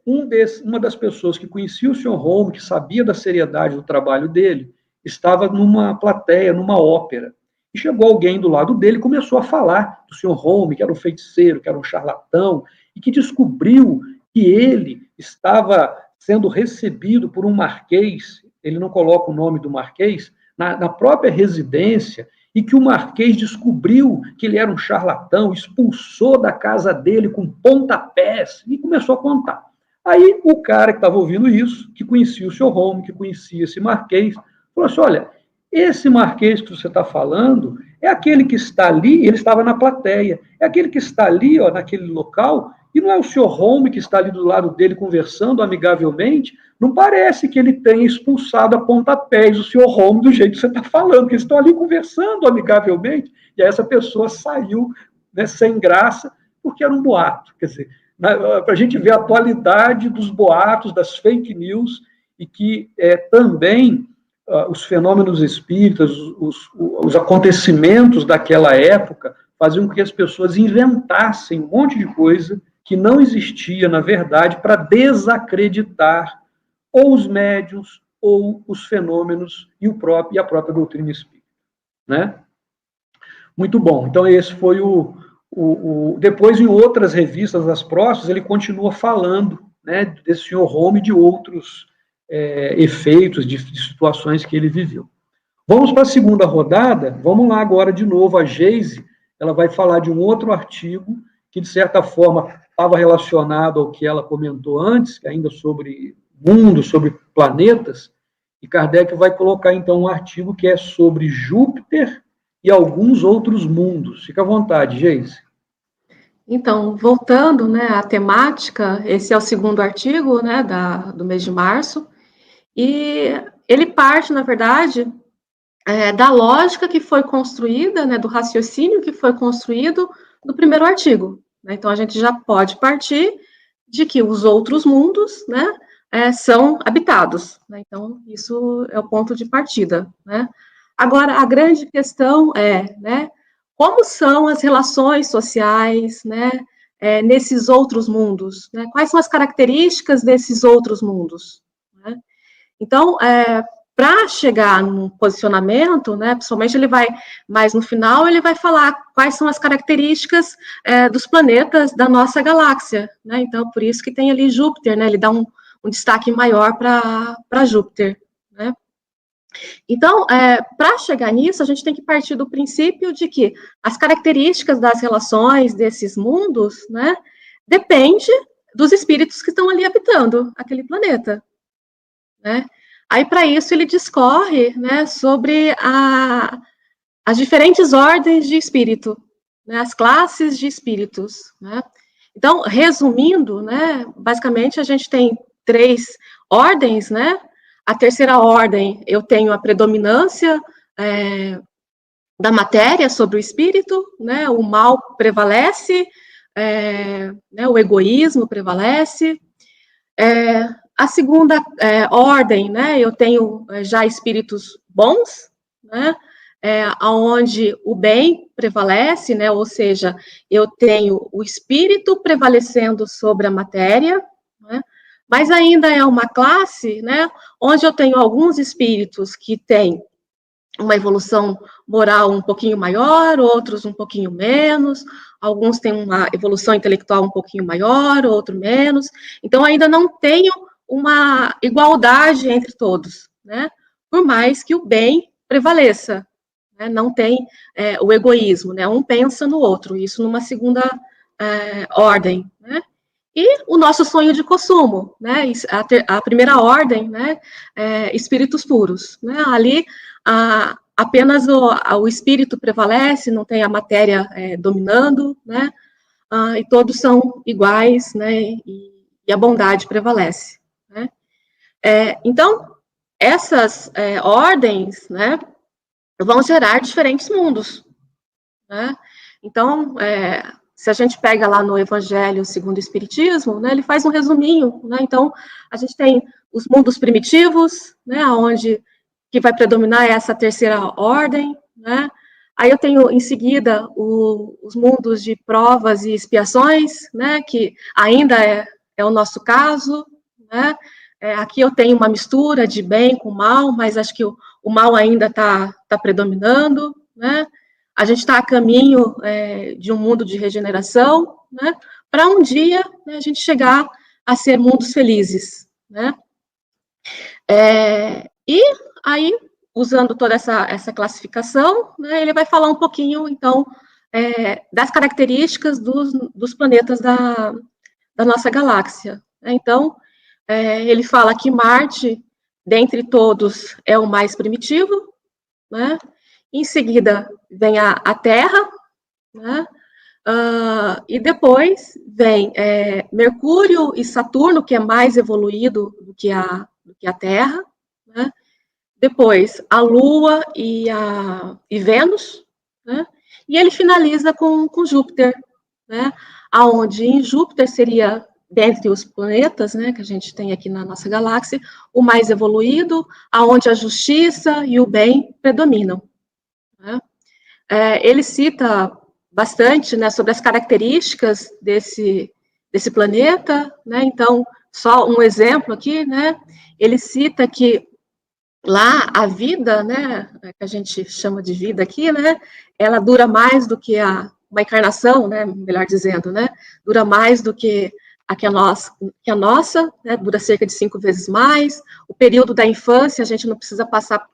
uma das pessoas que conhecia o Sr. Home, que sabia da seriedade do trabalho dele, estava numa plateia, numa ópera, e chegou alguém do lado dele e começou a falar do Sr. Home, que era um feiticeiro, que era um charlatão, e que descobriu que ele estava sendo recebido por um marquês, ele não coloca o nome do marquês, na própria residência, e que o marquês descobriu que ele era um charlatão, expulsou da casa dele com pontapés, e começou a contar. Aí o cara que estava ouvindo isso, que conhecia o Sr. Home, que conhecia esse marquês, falou assim: olha, esse marquês que você está falando é aquele que está ali, ele estava na plateia, é aquele que está ali, ó, naquele local, e não é o Sr. Home que está ali do lado dele conversando amigavelmente. Não parece que ele tenha expulsado a pontapés o Sr. Home do jeito que você está falando, porque eles estão ali conversando amigavelmente, e aí essa pessoa saiu, né, sem graça, porque era um boato. Quer dizer, para a gente ver a atualidade dos boatos, das fake news, e que também os fenômenos espíritas, os acontecimentos daquela época faziam com que as pessoas inventassem um monte de coisa que não existia, na verdade, para desacreditar ou os médiuns, ou os fenômenos e a própria doutrina espírita, né? Muito bom. Então, esse foi depois, em outras revistas, das próximas, ele continua falando, né, desse Sr. Home e de outros efeitos, de situações que ele viveu. Vamos para a segunda rodada. Vamos lá agora, de novo, a Geise, ela vai falar de um outro artigo que, de certa forma, estava relacionado ao que ela comentou antes, ainda sobre mundo, sobre planetas, e Kardec vai colocar, então, um artigo que é sobre Júpiter e alguns outros mundos. Fica à vontade, Geise. Então, voltando, né, à temática, esse é o segundo artigo, né, do mês de março, e ele parte, na verdade, da lógica que foi construída, né, do raciocínio que foi construído no primeiro artigo. Né? Então, a gente já pode partir de que os outros mundos, né, são habitados. Né? Então, isso é o ponto de partida. Né? Agora, a grande questão né, como são as relações sociais, né, nesses outros mundos? Né? Quais são as características desses outros mundos? Né? Então, para chegar num posicionamento, né, principalmente ele vai, mais no final, ele vai falar quais são as características dos planetas da nossa galáxia, né, então, por isso que tem ali Júpiter, né, ele dá um destaque maior para Júpiter, né. Então, para chegar nisso, a gente tem que partir do princípio de que as características das relações desses mundos, né, depende dos espíritos que estão ali habitando aquele planeta, né. Aí, para isso, ele discorre, né, sobre as diferentes ordens de espírito, né, as classes de espíritos, né. Então, resumindo, né, basicamente, a gente tem 3 ordens, né. A terceira ordem, eu tenho a predominância da matéria sobre o espírito, né, o mal prevalece, né, o egoísmo prevalece. A segunda ordem, né, eu tenho já espíritos bons, né, onde o bem prevalece, né, ou seja, eu tenho o espírito prevalecendo sobre a matéria, né, mas ainda é uma classe, né, onde eu tenho alguns espíritos que têm uma evolução moral um pouquinho maior, outros um pouquinho menos, alguns têm uma evolução intelectual um pouquinho maior, outro menos, então ainda não tenho uma igualdade entre todos, né? Por mais que o bem prevaleça, né? Não tem o egoísmo, né? Um pensa no outro, isso numa segunda ordem, né? E o nosso sonho de consumo, né? A primeira ordem, né? Espíritos puros, né? Ali apenas o espírito prevalece, não tem a matéria dominando, né? E todos são iguais, né? E a bondade prevalece. Né? Então, essas ordens, né, vão gerar diferentes mundos. Né? Então, se a gente pega lá no Evangelho segundo o Espiritismo, né, ele faz um resuminho. Né? Então, a gente tem os mundos primitivos, né, onde que vai predominar essa terceira ordem. Né? Aí eu tenho, em seguida, os mundos de provas e expiações, né, que ainda é o nosso caso, né? Aqui eu tenho uma mistura de bem com mal, mas acho que o mal ainda está predominando, né? A gente está a caminho de um mundo de regeneração, né? Para um dia, né, a gente chegar a ser mundos felizes, né? E aí, usando toda essa classificação, né, ele vai falar um pouquinho, então, das características dos planetas da nossa galáxia. Então, ele fala que Marte, dentre todos, é o mais primitivo, né? Em seguida, vem a Terra, né? E depois vem Mercúrio e Saturno, que é mais evoluído do que a Terra, né? Depois, a Lua e Vênus, né? E ele finaliza com Júpiter, né? Aonde em Júpiter seria, dentre os planetas, né, que a gente tem aqui na nossa galáxia, o mais evoluído, aonde a justiça e o bem predominam. Né? Ele cita bastante, né, sobre as características desse planeta, né? Então, só um exemplo aqui, né? Ele cita que lá a vida, né, que a gente chama de vida aqui, né, ela dura mais do que uma encarnação, né, melhor dizendo, né, dura mais do que a nossa, né, dura cerca de 5 vezes mais. O período da infância, a gente não precisa passar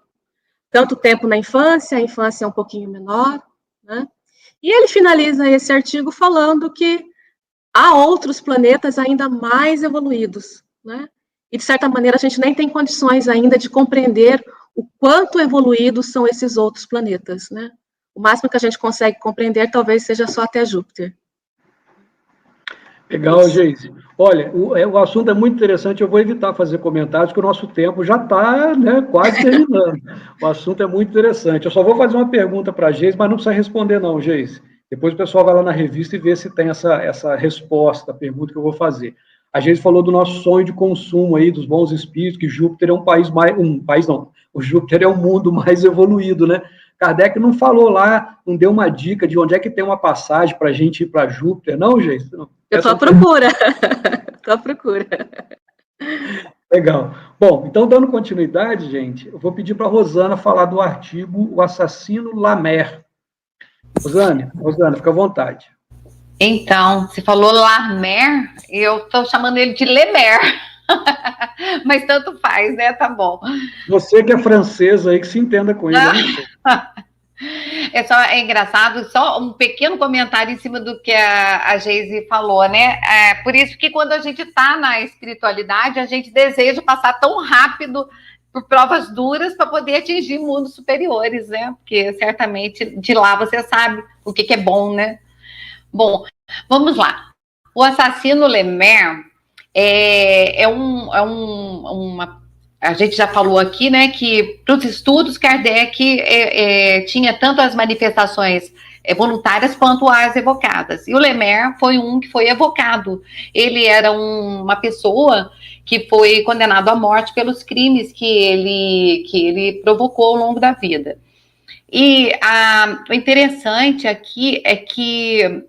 tanto tempo na infância, a infância é um pouquinho menor, né, E ele finaliza esse artigo falando que há outros planetas ainda mais evoluídos, né? E, de certa maneira, a gente nem tem condições ainda de compreender o quanto evoluídos são esses outros planetas, né? O máximo que a gente consegue compreender talvez seja só até Júpiter. Legal, Geise. Olha, o assunto é muito interessante, eu vou evitar fazer comentários, porque o nosso tempo já está, né, quase terminando. O assunto é muito interessante. Eu só vou fazer uma pergunta para a Geise, mas não precisa responder não, Geise. Depois o pessoal vai lá na revista e vê se tem essa resposta à pergunta que eu vou fazer. A Geise falou do nosso sonho de consumo aí, dos bons espíritos, que Júpiter é o Júpiter é um mundo mais evoluído, né? Kardec não falou lá, não deu uma dica de onde é que tem uma passagem para a gente ir para Júpiter, não, Geise? Eu estou à procura. Estou à procura. Legal. Bom, então, dando continuidade, gente, eu vou pedir para a Rosana falar do artigo O Assassino Lamer. Rosana, fica à vontade. Então, você falou Lamer, eu estou chamando ele de Lemer. Mas tanto faz, né? Tá bom. Você que é francesa aí, que se entenda com ele. É engraçado, só um pequeno comentário em cima do que a Geise falou, né? Por isso que quando a gente está na espiritualidade, a gente deseja passar tão rápido por provas duras para poder atingir mundos superiores, né? Porque certamente de lá você sabe o que é bom, né? Bom, vamos lá. O assassino Lemer a gente já falou aqui, né, que para os estudos Kardec tinha tanto as manifestações voluntárias quanto as evocadas. E o Lemer foi um que foi evocado. Ele era uma pessoa que foi condenado à morte pelos crimes que ele provocou ao longo da vida. E o interessante aqui é que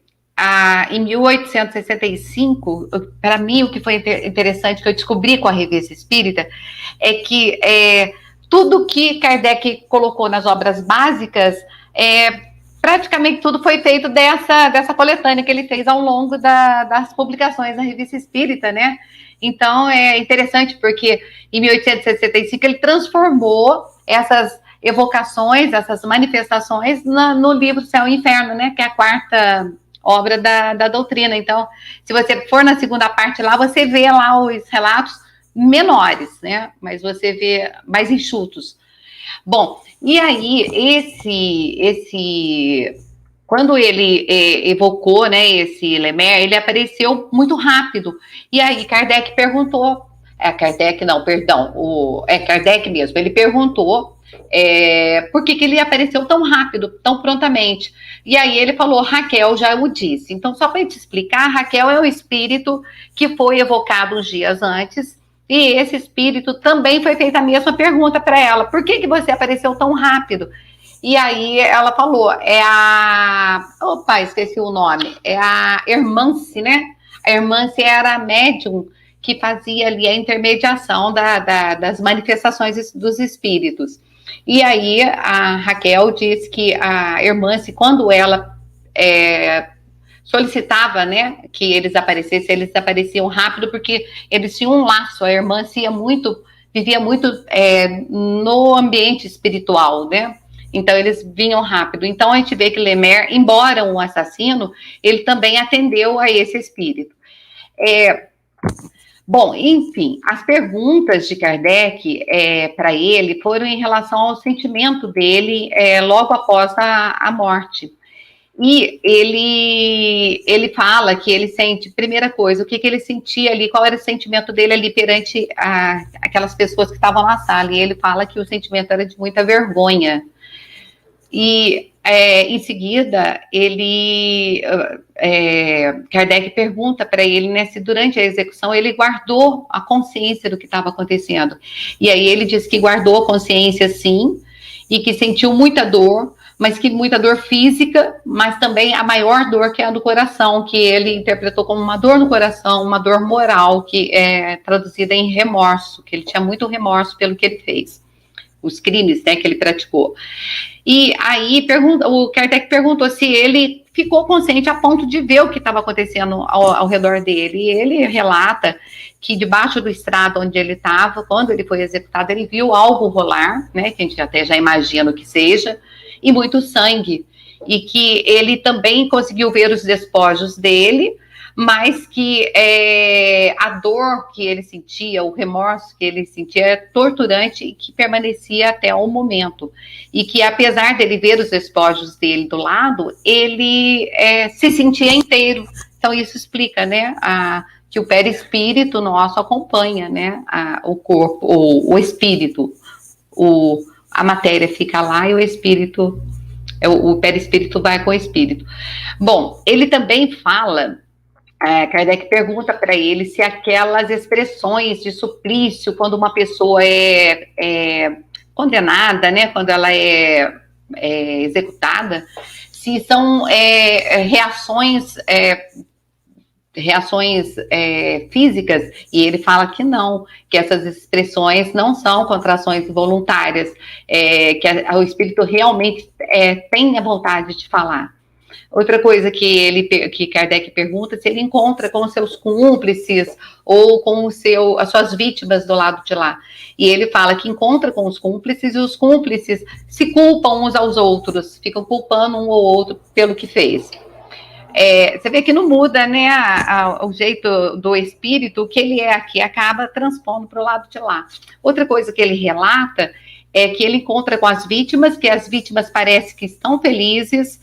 em 1865, para mim, o que foi interessante, que eu descobri com a Revista Espírita, é que tudo que Kardec colocou nas obras básicas, praticamente tudo foi feito dessa coletânea que ele fez ao longo das publicações na Revista Espírita, né? Então, é interessante porque em 1865 ele transformou essas evocações, essas manifestações no livro Céu e Inferno, né? Que é a quarta obra da doutrina. Então, se você for na segunda parte lá, você vê lá os relatos menores, né? Mas você vê mais enxutos. Bom, e aí, quando ele evocou, né, esse Lemer, ele apareceu muito rápido. E aí, Kardec perguntou, Kardec mesmo, ele perguntou por que ele apareceu tão rápido, tão prontamente. E aí ele falou, Raquel já o disse. Então, só para te explicar, Raquel é um espírito que foi evocado uns dias antes, e esse espírito também foi feita a mesma pergunta para ela, por que você apareceu tão rápido? E aí ela falou, esqueci o nome, é a Hermance, né? A Hermance era a médium que fazia ali a intermediação das manifestações dos espíritos. E aí a Raquel disse que a Hermance, quando ela solicitava, né, que eles apareciam rápido, porque eles tinham um laço. A Hermance vivia muito no ambiente espiritual, né? Então eles vinham rápido. Então a gente vê que Lemer, embora um assassino, ele também atendeu a esse espírito. Bom, enfim, as perguntas de Kardec para ele foram em relação ao sentimento dele logo após a morte. E ele fala que ele sente, primeira coisa, o que ele sentia ali, qual era o sentimento dele ali perante aquelas pessoas que estavam na sala. E ele fala que o sentimento era de muita vergonha. E em seguida, Kardec pergunta para ele, né, se durante a execução ele guardou a consciência do que estava acontecendo. E aí ele diz que guardou a consciência, sim, e que sentiu muita dor, mas que muita dor física, mas também a maior dor, que é a do coração, que ele interpretou como uma dor no coração, uma dor moral, que é traduzida em remorso, que ele tinha muito remorso pelo que ele fez, os crimes, né, que ele praticou. E aí o Kardec perguntou se ele ficou consciente a ponto de ver o que estava acontecendo ao redor dele. E ele relata que debaixo do estrado onde ele estava, quando ele foi executado, ele viu algo rolar, né, que a gente até já imagina o que seja, e muito sangue. e que ele também conseguiu ver os despojos dele, mas que a dor que ele sentia, o remorso que ele sentia era torturante e que permanecia até o momento. E que, apesar dele ver os despojos dele do lado, ele se sentia inteiro. Então, isso explica, né, que o perispírito nosso acompanha, né, o corpo, o espírito. A matéria fica lá e o espírito, o perispírito vai com o espírito. Bom, ele também fala... Kardec pergunta para ele se aquelas expressões de suplício, quando uma pessoa é condenada, né, quando ela é executada, se são reações físicas, e ele fala que não, que essas expressões não são contrações voluntárias, que o espírito realmente tem a vontade de falar. Outra coisa que Kardec pergunta, se ele encontra com os seus cúmplices ou com as suas vítimas do lado de lá. E ele fala que encontra com os cúmplices e os cúmplices se culpam uns aos outros, ficam culpando um ou outro pelo que fez. Você vê que não muda, né, o jeito do espírito, o que ele é aqui, acaba transpondo para o lado de lá. Outra coisa que ele relata é que ele encontra com as vítimas, que as vítimas parecem que estão felizes,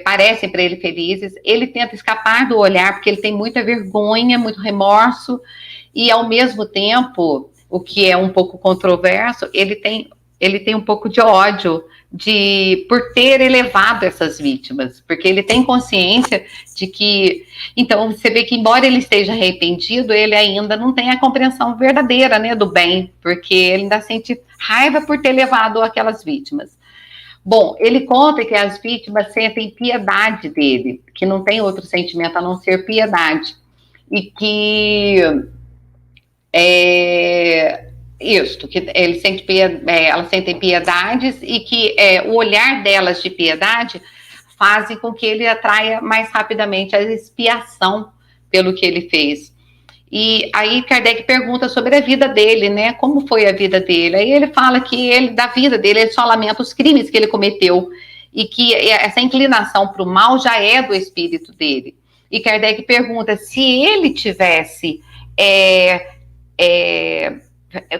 parecem para ele felizes, ele tenta escapar do olhar, porque ele tem muita vergonha, muito remorso, e ao mesmo tempo, o que é um pouco controverso, ele tem um pouco de ódio por ter elevado essas vítimas, porque ele tem consciência de que, então você vê que embora ele esteja arrependido, ele ainda não tem a compreensão verdadeira, né, do bem, porque ele ainda sente raiva por ter levado aquelas vítimas. Bom, ele conta que as vítimas sentem piedade dele, que não tem outro sentimento a não ser piedade, e que que elas sentem piedades e que o olhar delas de piedade fazem com que ele atraia mais rapidamente a expiação pelo que ele fez. E aí Kardec pergunta sobre a vida dele, né? Como foi a vida dele? Aí ele fala que da vida dele, ele só lamenta os crimes que ele cometeu e que essa inclinação para o mal já é do espírito dele. E Kardec pergunta se ele tivesse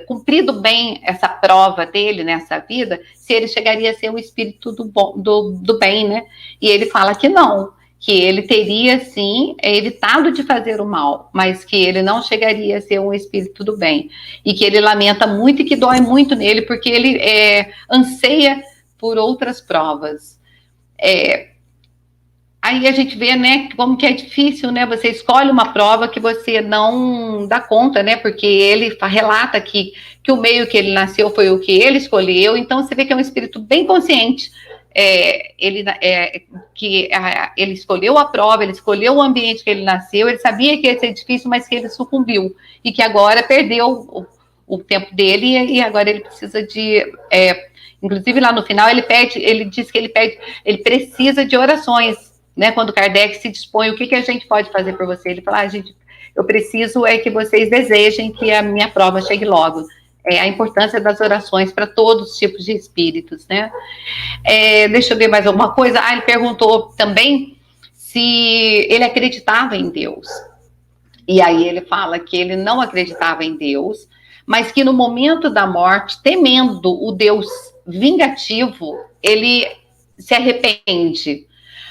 cumprido bem essa prova dele nessa vida, se ele chegaria a ser um espírito do bem, né? E ele fala que não, que ele teria, sim, evitado de fazer o mal, mas que ele não chegaria a ser um espírito do bem. E que ele lamenta muito e que dói muito nele, porque ele anseia por outras provas. Aí a gente vê, né, como que é difícil, né, você escolhe uma prova que você não dá conta, né, porque ele relata que o meio que ele nasceu foi o que ele escolheu, então você vê que é um espírito bem consciente, ele escolheu a prova, ele escolheu o ambiente que ele nasceu, ele sabia que ia ser difícil, mas que ele sucumbiu, e que agora perdeu o tempo dele, e agora ele precisa inclusive lá no final ele diz que ele precisa de orações, né, quando Kardec se dispõe, o que a gente pode fazer por você? Ele fala, eu preciso que vocês desejem que a minha prova chegue logo. A importância das orações para todos os tipos de espíritos, né? Deixa eu ver mais alguma coisa. Ele perguntou também se ele acreditava em Deus. E aí ele fala que ele não acreditava em Deus, mas que no momento da morte, temendo o Deus vingativo, ele se arrepende.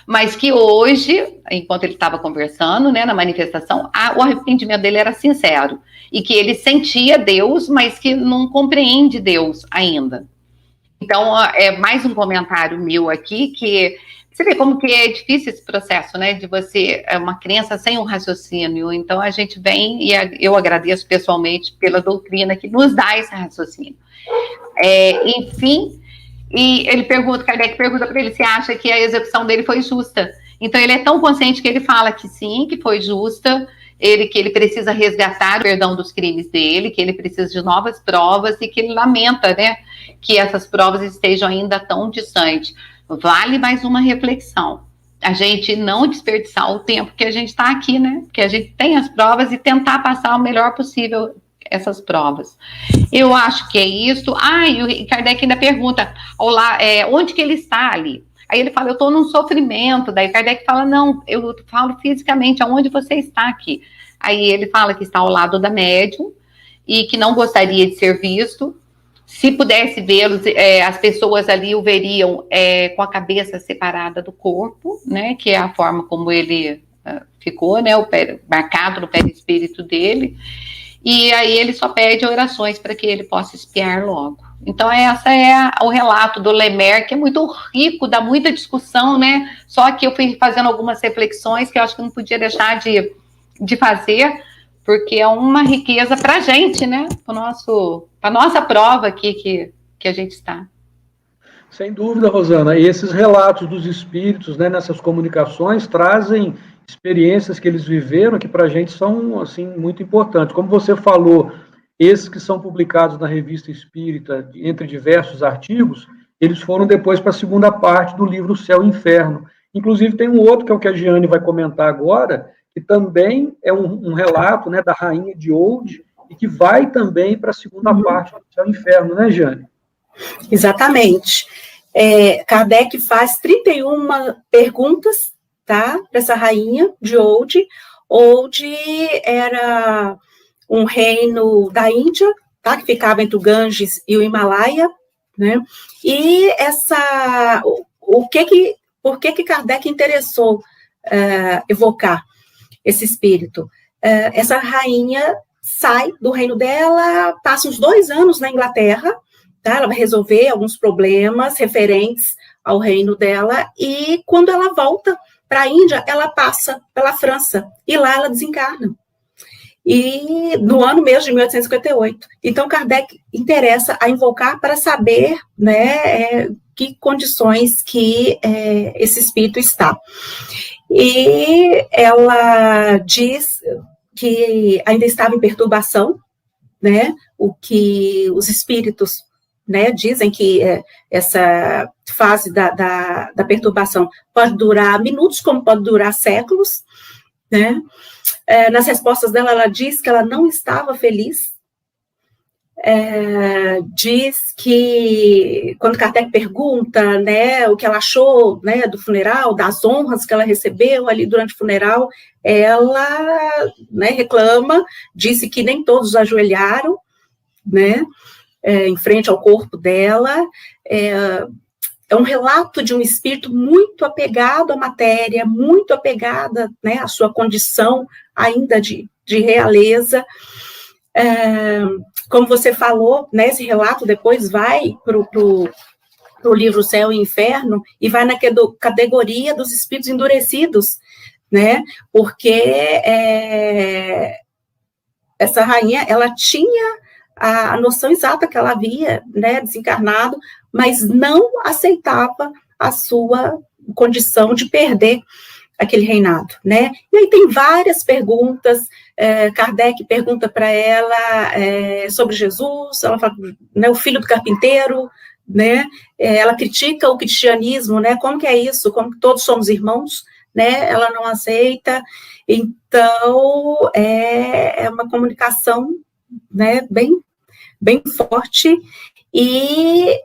Mas que hoje, enquanto ele estava conversando, né, na manifestação, o arrependimento dele era sincero. E que ele sentia Deus, mas que não compreende Deus ainda. Então, mais um comentário meu aqui, que você vê como que é difícil esse processo, né, de você, uma crença sem um raciocínio. Então, a gente vem, e eu agradeço pessoalmente pela doutrina que nos dá esse raciocínio. Enfim... E Kardec pergunta para ele se acha que a execução dele foi justa. Então ele é tão consciente que ele fala que sim, que foi justa, que ele precisa resgatar o perdão dos crimes dele, que ele precisa de novas provas e que ele lamenta, né, que essas provas estejam ainda tão distantes. Vale mais uma reflexão. A gente não desperdiçar o tempo que a gente está aqui, né, que a gente tem as provas e tentar passar o melhor possível essas provas. Eu acho que é isso. E o Kardec ainda pergunta, onde que ele está ali? Aí ele fala, eu estou num sofrimento. Daí Kardec fala, não, eu falo fisicamente, aonde você está aqui? Aí ele fala que está ao lado da médium e que não gostaria de ser visto. Se pudesse vê-los, as pessoas ali o veriam com a cabeça separada do corpo, né? Que é a forma como ele ficou, né? Marcado no perispírito dele. E aí ele só pede orações para que ele possa espiar logo. Então essa é o relato do Lemer, que é muito rico, dá muita discussão, né? Só que eu fui fazendo algumas reflexões que eu acho que não podia deixar de fazer, porque é uma riqueza para a gente, né? Para nossa prova aqui que a gente está. Sem dúvida, Rosana. E esses relatos dos espíritos, né, nessas comunicações, trazem experiências que eles viveram que para a gente são assim muito importantes. Como você falou, esses que são publicados na Revista Espírita, entre diversos artigos, eles foram depois para a segunda parte do livro Céu e Inferno. Inclusive tem um outro, que é o que a Giane vai comentar agora, que também é um relato, né, da Rainha de Oude, e que vai também para a segunda parte do Céu e Inferno, né, Giane? Exatamente. Kardec faz 31 perguntas, tá, para essa rainha de Oude. Oude era um reino da Índia, tá, que ficava entre o Ganges e o Himalaia, né? E por que Kardec interessou evocar esse espírito? Essa rainha sai do reino dela, passa uns 2 anos na Inglaterra, tá? Ela vai resolver alguns problemas referentes ao reino dela, e quando ela volta para a Índia, ela passa pela França, e lá ela desencarna. E no ano mesmo de 1858. Então, Kardec interessa a invocar para saber, né, que condições que esse espírito está. E ela diz que ainda estava em perturbação, né, o que os espíritos, né, dizem que essa fase da perturbação pode durar minutos, como pode durar séculos, né. Nas respostas dela, ela diz que ela não estava feliz, diz que, quando Kardec pergunta, né, o que ela achou, né, do funeral, das honras que ela recebeu ali durante o funeral, ela, né, reclama, disse que nem todos ajoelharam, né, em frente ao corpo dela. É um relato de um espírito muito apegado à matéria, muito apegada, né, à sua condição ainda de realeza. Como você falou, né, esse relato depois vai para o livro Céu e Inferno, e vai na categoria dos espíritos endurecidos, né, porque essa rainha, ela tinha a noção exata que ela havia, né, desencarnado, mas não aceitava a sua condição de perder aquele reinado, né? E aí tem várias perguntas. Kardec pergunta para ela sobre Jesus, ela fala, né, o filho do carpinteiro, né? Ela critica o cristianismo, né? Como que é isso? Como que todos somos irmãos, né? Ela não aceita. Então é uma comunicação, né, bem forte. E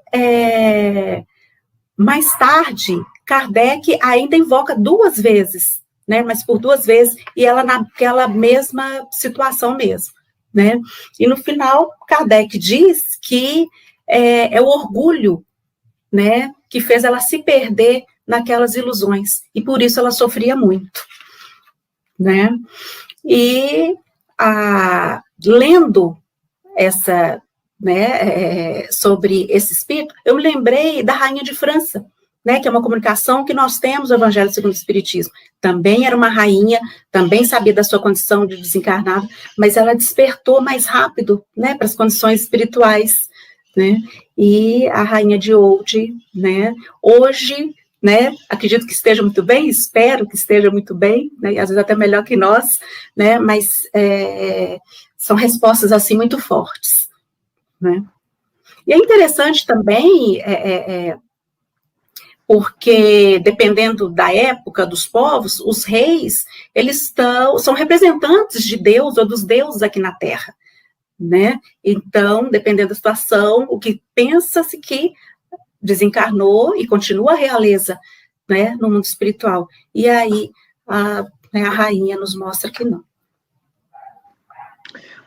mais tarde, Kardec ainda invoca 2 vezes, né, mas por 2 vezes, e ela naquela mesma situação mesmo, né, e no final, Kardec diz que é o orgulho, né, que fez ela se perder naquelas ilusões, e por isso ela sofria muito, né, e lendo essa, né, sobre esse espírito, eu me lembrei da Rainha de França, né, que é uma comunicação que nós temos no Evangelho segundo o Espiritismo. Também era uma rainha, também sabia da sua condição de desencarnada, mas ela despertou mais rápido, né, para as condições espirituais, né, e a Rainha de Oude, né, hoje, né, acredito que esteja muito bem, espero que esteja muito bem, né, às vezes até melhor que nós, né, mas são respostas, assim, muito fortes, né. E é interessante também, porque, dependendo da época dos povos, os reis, eles são representantes de Deus ou dos deuses aqui na Terra, né? Então, dependendo da situação, o que pensa-se que, desencarnou e continua a realeza, né, no mundo espiritual. E aí a rainha nos mostra que não.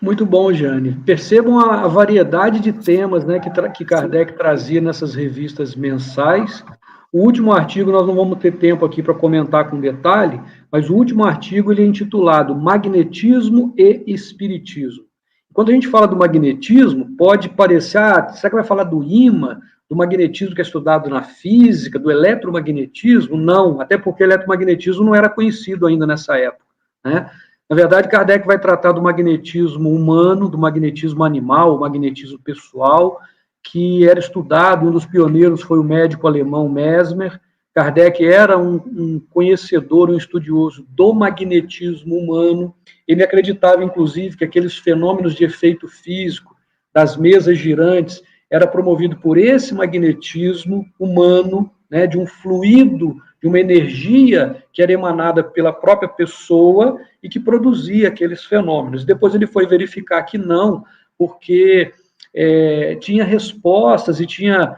Muito bom, Jane. Percebam a variedade de temas, né, que Kardec trazia nessas revistas mensais. O último artigo, nós não vamos ter tempo aqui para comentar com detalhe, mas o último artigo ele é intitulado Magnetismo e Espiritismo. Quando a gente fala do magnetismo, pode parecer, será que vai falar do ímã, do magnetismo que é estudado na física, do eletromagnetismo? Não, até porque o eletromagnetismo não era conhecido ainda nessa época, né? Na verdade, Kardec vai tratar do magnetismo humano, do magnetismo animal, o magnetismo pessoal, que era estudado, um dos pioneiros foi o médico alemão Mesmer. Kardec era um conhecedor, um estudioso do magnetismo humano. Ele acreditava, inclusive, que aqueles fenômenos de efeito físico das mesas girantes era promovido por esse magnetismo humano, né, de um fluido, de uma energia que era emanada pela própria pessoa e que produzia aqueles fenômenos. Depois ele foi verificar que não, porque tinha respostas e tinha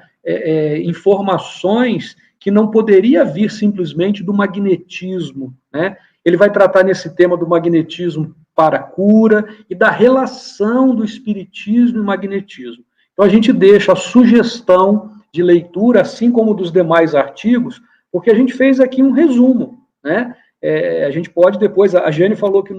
informações que não poderia vir simplesmente do magnetismo, né? Ele vai tratar nesse tema do magnetismo para a cura e da relação do espiritismo e magnetismo. Então a gente deixa a sugestão de leitura, assim como dos demais artigos, porque a gente fez aqui um resumo, né? A gente pode depois, a Jane falou que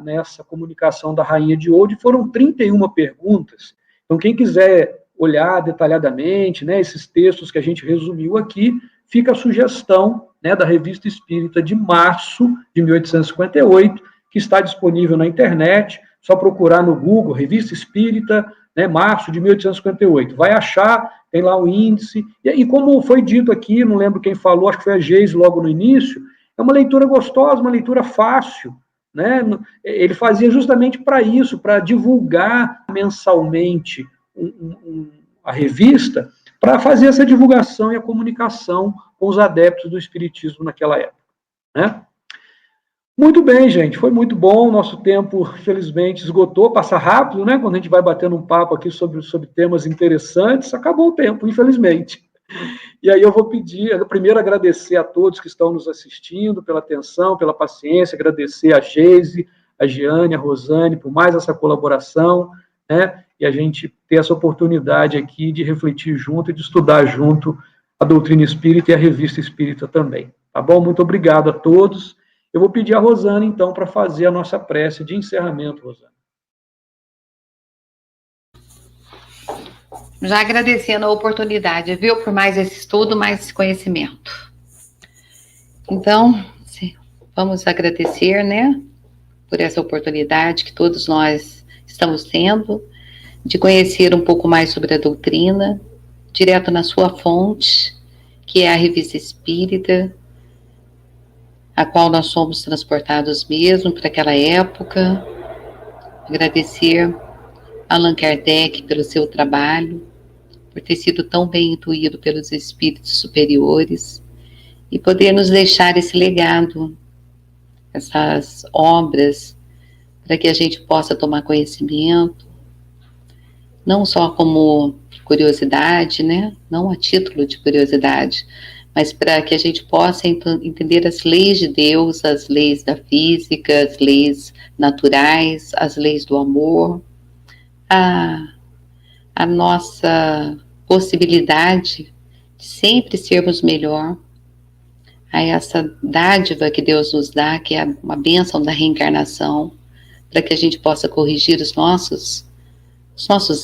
nessa comunicação da Rainha de Ouro foram 31 perguntas, então quem quiser olhar detalhadamente, né, esses textos que a gente resumiu aqui, fica a sugestão, né, da Revista Espírita de março de 1858, que está disponível na internet, só procurar no Google, Revista Espírita, né, março de 1858, vai achar, tem lá o índice, e como foi dito aqui, não lembro quem falou, acho que foi a Geise logo no início, é uma leitura gostosa, uma leitura fácil, né? Ele fazia justamente para isso, para divulgar mensalmente a revista, para fazer essa divulgação e a comunicação com os adeptos do Espiritismo naquela época, né? Muito bem, gente, foi muito bom, nosso tempo, felizmente, esgotou, passa rápido, né, quando a gente vai batendo um papo aqui sobre temas interessantes, acabou o tempo, infelizmente. E aí eu vou pedir, primeiro agradecer a todos que estão nos assistindo, pela atenção, pela paciência, agradecer a Geise, a Giane, a Rosane, por mais essa colaboração, né, e a gente ter essa oportunidade aqui de refletir junto e de estudar junto a doutrina espírita e a revista espírita também, tá bom? Muito obrigado a todos. Eu vou pedir a Rosana, então, para fazer a nossa prece de encerramento, Rosana. Já agradecendo a oportunidade, viu? Por mais esse estudo, mais esse conhecimento. Então, vamos agradecer, né? Por essa oportunidade que todos nós estamos tendo de conhecer um pouco mais sobre a doutrina, direto na sua fonte, que é a Revista Espírita, a qual nós somos transportados mesmo para aquela época. Agradecer a Allan Kardec pelo seu trabalho, por ter sido tão bem intuído pelos espíritos superiores e poder nos deixar esse legado, essas obras, para que a gente possa tomar conhecimento, não só como curiosidade, né? Não a título de curiosidade, mas para que a gente possa entender as leis de Deus, as leis da física, as leis naturais, as leis do amor, a nossa possibilidade de sempre sermos melhor, a essa dádiva que Deus nos dá, que é uma bênção da reencarnação, para que a gente possa corrigir os nossos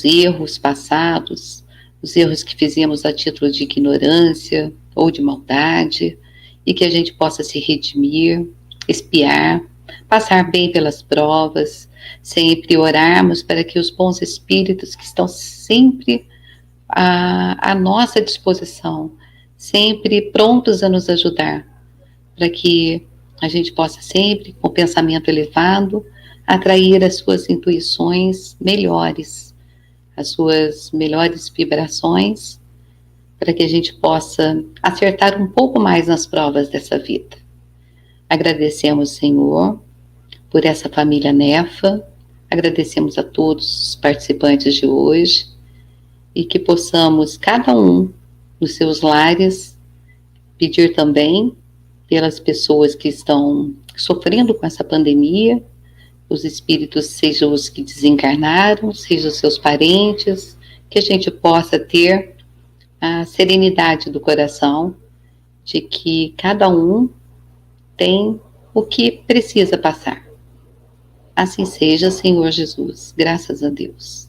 erros passados, os erros que fizemos a título de ignorância ou de maldade, e que a gente possa se redimir, expiar, passar bem pelas provas, sempre orarmos para que os bons espíritos que estão sempre à nossa disposição, sempre prontos a nos ajudar, para que a gente possa sempre, com o pensamento elevado, atrair as suas intuições melhores, as suas melhores vibrações, para que a gente possa acertar um pouco mais nas provas dessa vida. Agradecemos, Senhor, por essa família Nefa, agradecemos a todos os participantes de hoje e que possamos, cada um, nos seus lares, pedir também pelas pessoas que estão sofrendo com essa pandemia, os espíritos, sejam os que desencarnaram, sejam os seus parentes, que a gente possa ter a serenidade do coração de que cada um tem o que precisa passar. Assim seja, Senhor Jesus, graças a Deus.